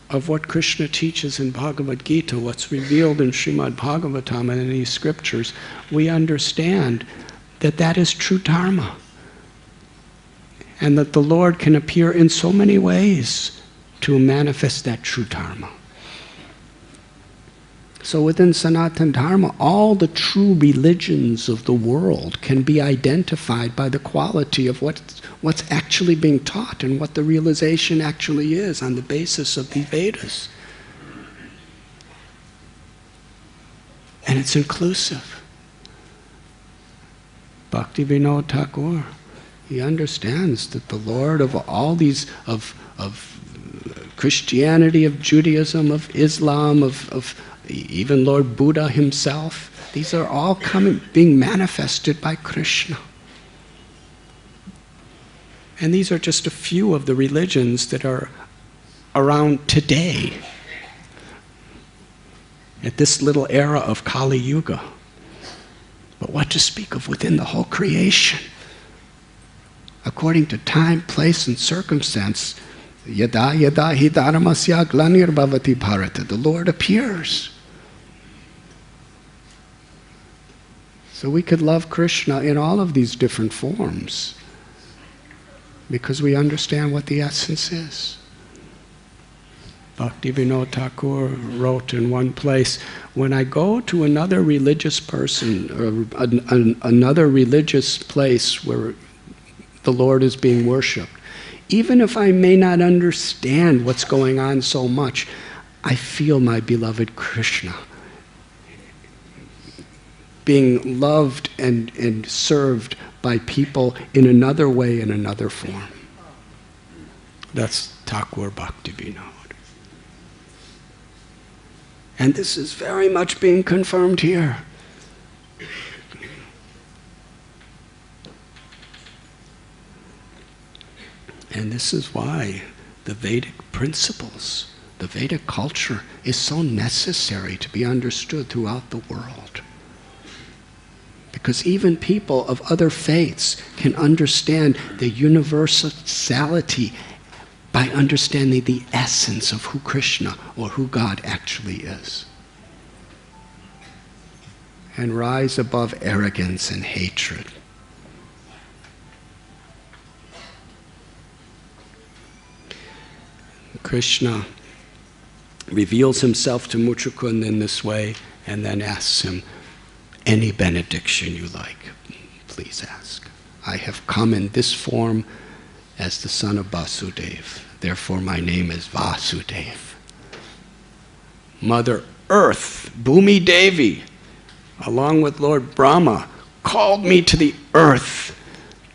of what Krishna teaches in Bhagavad Gita, what's revealed in Srimad Bhagavatam and in these scriptures, we understand that that is true Dharma. And that the Lord can appear in so many ways to manifest that true Dharma. So within Sanatana Dharma, all the true religions of the world can be identified by the quality of what's actually being taught and what the realization actually is on the basis of the Vedas. And it's inclusive. Bhaktivinoda Thakur, he understands that the Lord of all these, of Christianity, of Judaism, of Islam, of even Lord Buddha himself, these are all being manifested by Krishna. And these are just a few of the religions that are around today, at this little era of Kali Yuga. But what to speak of within the whole creation? According to time, place, and circumstance, yada yada hi dharmasya glanir bhavati bharata, the Lord appears. So we could love Krishna in all of these different forms because we understand what the essence is. Bhaktivinoda Thakur wrote in one place, when I go to another religious person or another religious place where the Lord is being worshipped, even if I may not understand what's going on so much, I feel my beloved Krishna being loved and served by people in another way, in another form. That's Thakur Bhaktivinoda. And this is very much being confirmed here. And this is why the Vedic principles, the Vedic culture is so necessary to be understood throughout the world. Because even people of other faiths can understand the universality by understanding the essence of who Krishna or who God actually is. And rise above arrogance and hatred. Krishna reveals himself to Muchukund in this way and then asks him, any benediction you like, please ask. I have come in this form as the son of Vasudeva. Therefore my name is Vasudeva. Mother Earth, Bhumi Devi, along with Lord Brahma, called me to the earth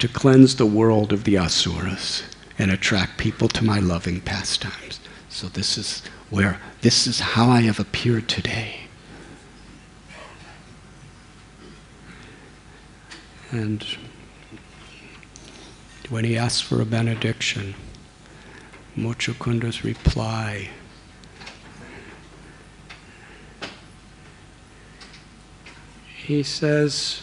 to cleanse the world of the asuras and attract people to my loving pastimes. So this is how I have appeared today. And when he asked for a benediction, Mochakunda's reply, he says,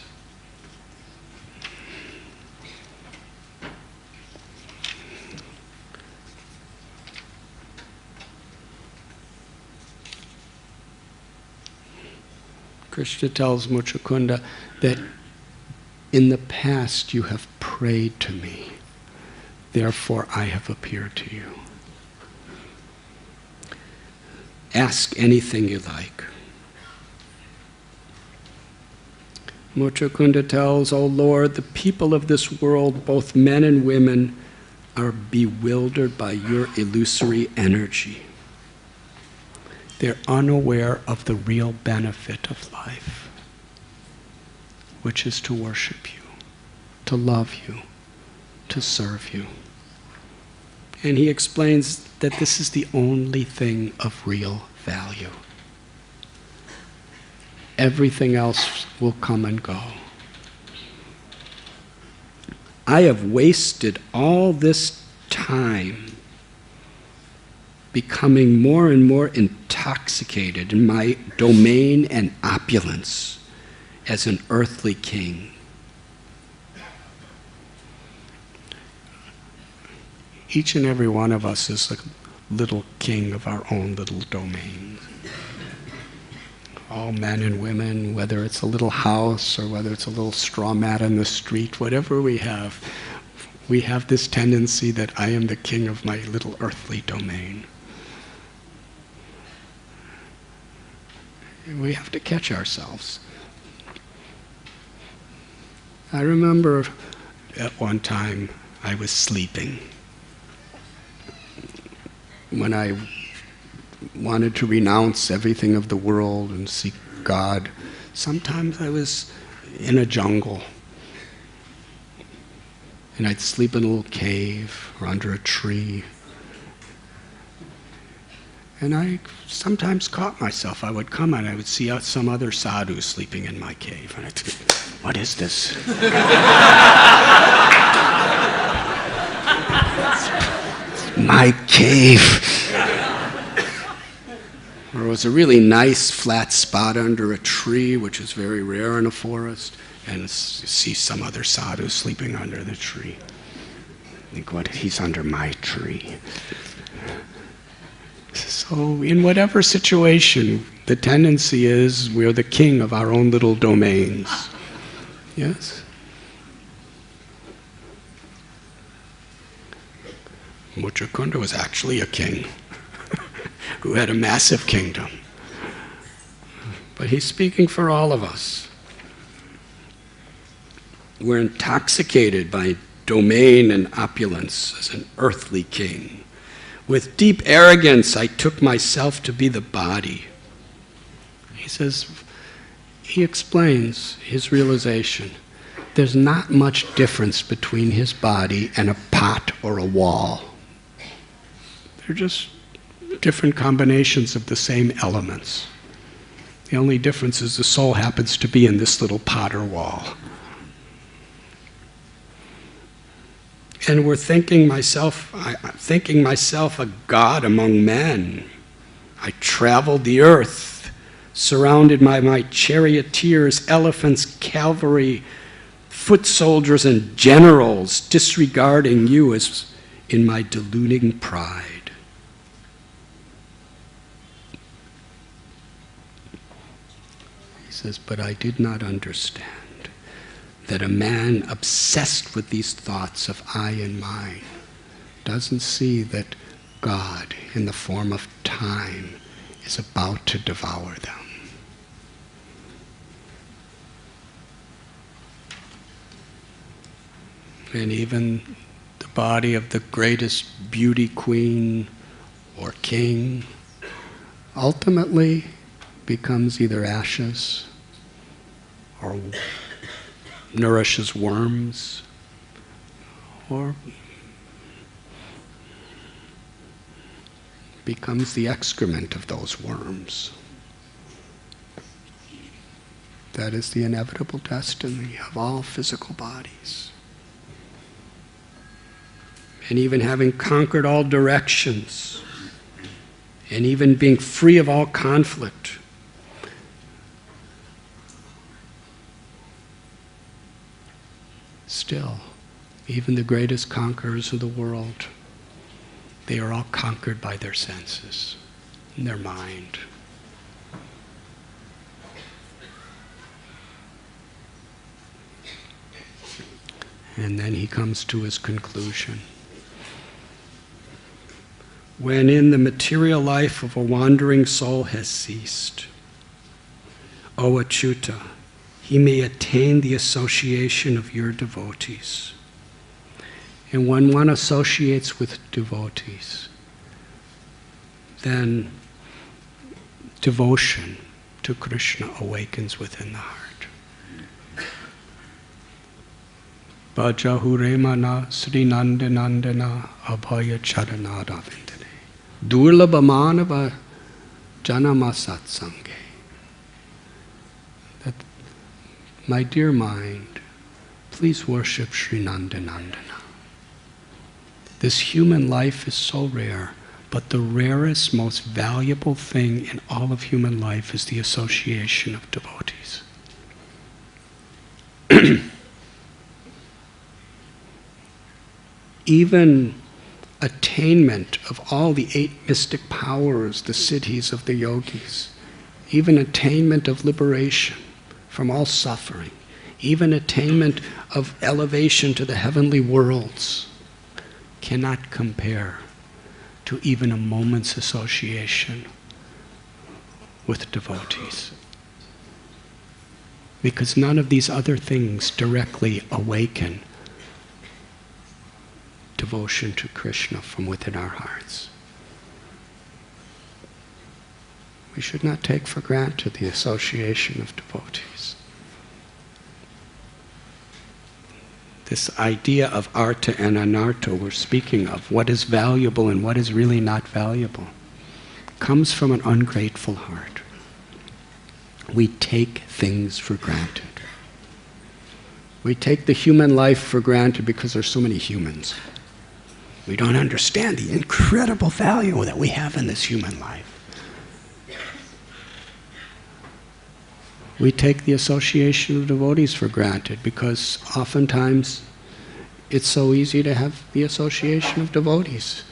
Krishna tells Muchukunda that in the past you have prayed to me, therefore I have appeared to you. Ask anything you like. Mochakunda tells, "O Lord, the people of this world, both men and women, are bewildered by your illusory energy. They're unaware of the real benefit of life, which is to worship you, to love you, to serve you." And he explains that this is the only thing of real value. Everything else will come and go. I have wasted all this time becoming more and more intoxicated in my domain and opulence as an earthly king. Each and every one of us is a little king of our own little domain. All men and women, whether it's a little house or whether it's a little straw mat in the street, whatever we have this tendency that I am the king of my little earthly domain. And we have to catch ourselves. I remember at one time I was sleeping when I wanted to renounce everything of the world and seek God. Sometimes I was in a jungle, and I'd sleep in a little cave or under a tree. And I sometimes caught myself. I would come and I would see some other sadhu sleeping in my cave. And I'd think, what is this? It's my cave. Or it was a really nice flat spot under a tree, which is very rare in a forest, and you see some other sadhu sleeping under the tree. I think, what? He's under my tree. So in whatever situation, the tendency is we're the king of our own little domains. Yes? Muchakunda was actually a king who had a massive kingdom. But he's speaking for all of us. We're intoxicated by domain and opulence as an earthly king. With deep arrogance, I took myself to be the body. He explains his realization. There's not much difference between his body and a pot or a wall. They're just different combinations of the same elements. The only difference is the soul happens to be in this little pot or wall. And we're thinking myself a god among men. I traveled the earth, surrounded by my charioteers, elephants, cavalry, foot soldiers, and generals, disregarding you as in my deluding pride. He says, but I did not understand that a man obsessed with these thoughts of I and mine doesn't see that God, in the form of time, is about to devour them. And even the body of the greatest beauty queen or king ultimately becomes either ashes or nourishes worms, or becomes the excrement of those worms. That is the inevitable destiny of all physical bodies. And even having conquered all directions, and even being free of all conflict, still, even the greatest conquerors of the world, they are all conquered by their senses and their mind. And then he comes to his conclusion. When in the material life of a wandering soul has ceased, O Achyuta, he may attain the association of your devotees. And when one associates with devotees, then devotion to Krishna awakens within the heart. Bhajahuremana Sri Nandanandana Abhaya Charanadavindane Durlabhamanava Janama Satsange. That, my dear mind, please worship Sri Nandanandana. This human life is so rare, but the rarest, most valuable thing in all of human life is the association of devotees. Even attainment of all the 8 mystic powers, the siddhis of the yogis, even attainment of liberation from all suffering, even attainment of elevation to the heavenly worlds, cannot compare to even a moment's association with devotees. Because none of these other things directly awaken devotion to Krishna from within our hearts. We should not take for granted the association of devotees. This idea of artha and anartha we're speaking of, what is valuable and what is really not valuable, comes from an ungrateful heart. We take things for granted. We take the human life for granted because there's so many humans. We don't understand the incredible value that we have in this human life. We take the association of devotees for granted because oftentimes it's so easy to have the association of devotees.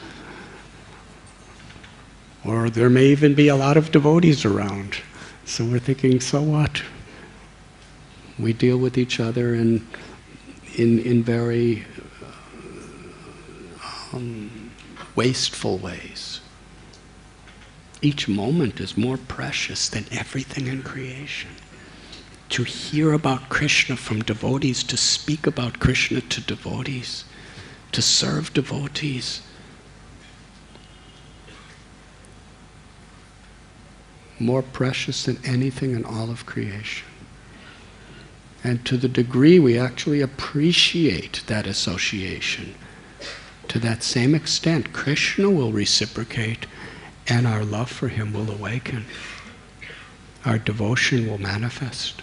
Or there may even be a lot of devotees around. So we're thinking, so what? We deal with each other in very wasteful ways. Each moment is more precious than everything in creation. To hear about Krishna from devotees, to speak about Krishna to devotees, to serve devotees. More precious than anything in all of creation. And to the degree we actually appreciate that association, to that same extent, Krishna will reciprocate and our love for him will awaken. Our devotion will manifest.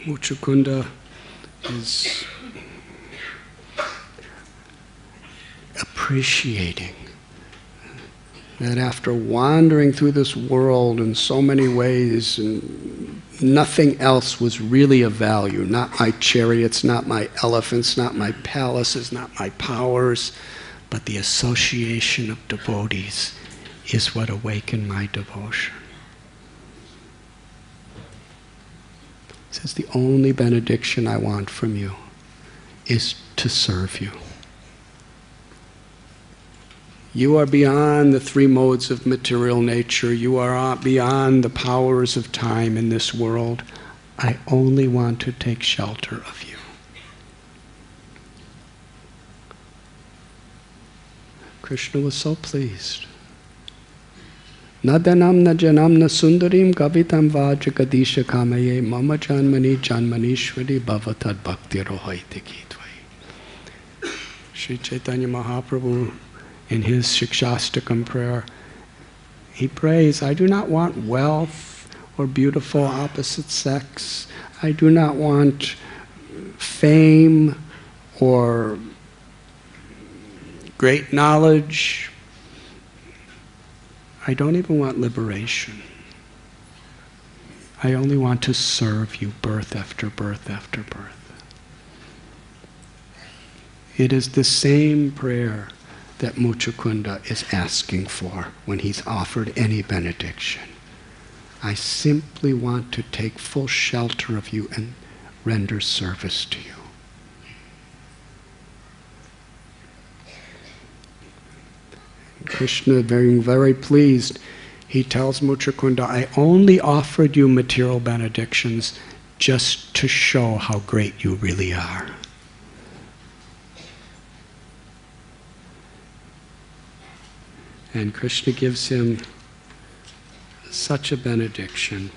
Muchukunda is appreciating that after wandering through this world in so many ways, and nothing else was really of value, not my chariots, not my elephants, not my palaces, not my powers, but the association of devotees is what awakened my devotion. He says, the only benediction I want from you is to serve you. You are beyond the 3 modes of material nature. You are beyond the powers of time in this world. I only want to take shelter of you. Krishna was so pleased. Nadanam na janam na sundarim kavitam vajagadisha kamaye mama janmani janmanishwari bhavatad bhakti rohaiti kitvai. Sri Chaitanya Mahaprabhu, in his Shikshastakam prayer, he prays, I do not want wealth or beautiful opposite sex. I do not want fame or great knowledge. I don't even want liberation. I only want to serve you birth after birth after birth. It is the same prayer that Muchukunda is asking for when he's offered any benediction. I simply want to take full shelter of you and render service to you. Krishna, being very pleased, he tells Muchukunda, I only offered you material benedictions just to show how great you really are. And Krishna gives him such a benediction.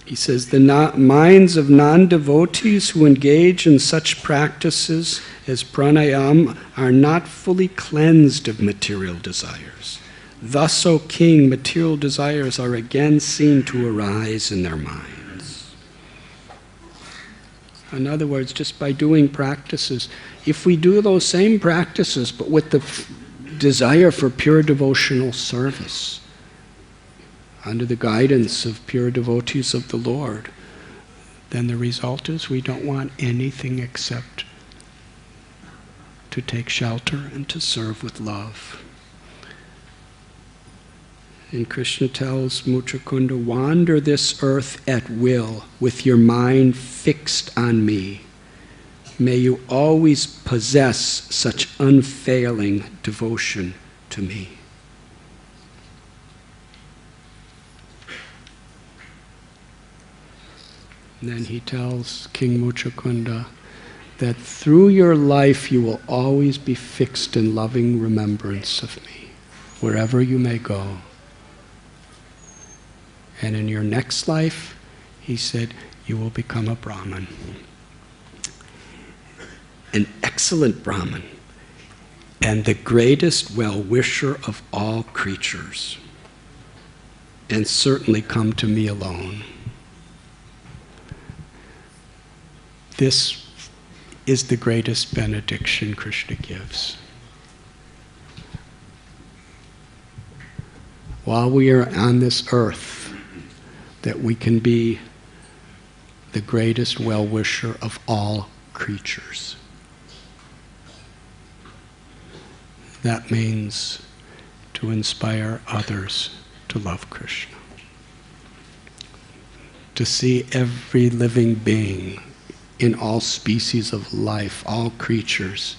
He says, the minds of non-devotees who engage in such practices as pranayam are not fully cleansed of material desires. Thus, O king, material desires are again seen to arise in their minds. In other words, just by doing practices, if we do those same practices but with the desire for pure devotional service, under the guidance of pure devotees of the Lord, then the result is we don't want anything except to take shelter and to serve with love. And Krishna tells Muchukunda, wander this earth at will with your mind fixed on me. May you always possess such unfailing devotion to me. And then he tells King Muchukunda that through your life you will always be fixed in loving remembrance of me, wherever you may go. And in your next life, he said, you will become a Brahmin. An excellent Brahmin, and the greatest well-wisher of all creatures. And certainly come to me alone. This is the greatest benediction Krishna gives. While we are on this earth, that we can be the greatest well-wisher of all creatures. That means to inspire others to love Krishna. To see every living being in all species of life, all creatures,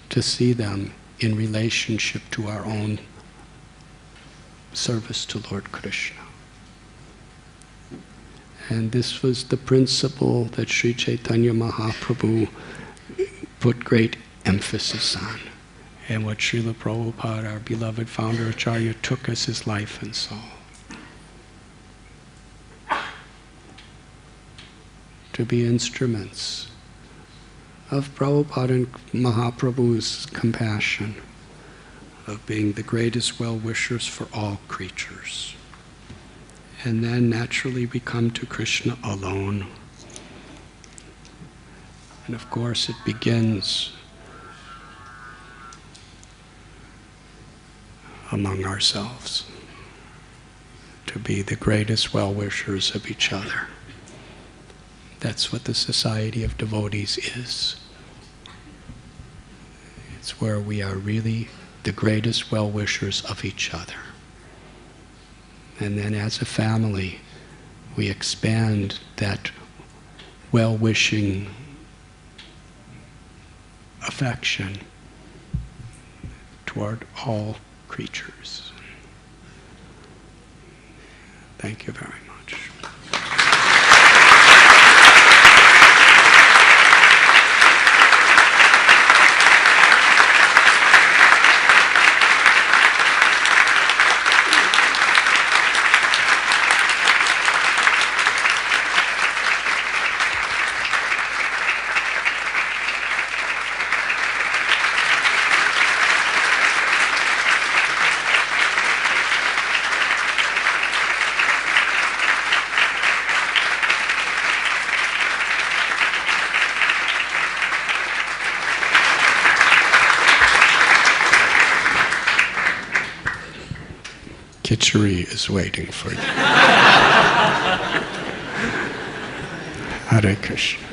to see them in relationship to our own service to Lord Krishna. And this was the principle that Sri Chaitanya Mahaprabhu put great emphasis on, and what Srila Prabhupada, our beloved founder Acharya, took as his life and soul. To be instruments of Prabhupada and Mahaprabhu's compassion, of being the greatest well-wishers for all creatures. And then naturally we come to Krishna alone. And of course it begins among ourselves, to be the greatest well-wishers of each other. That's what the Society of Devotees is. It's where we are really the greatest well-wishers of each other. And then as a family, we expand that well-wishing affection toward all creatures. Thank you very much. Khichdi is waiting for you. Hare Krishna.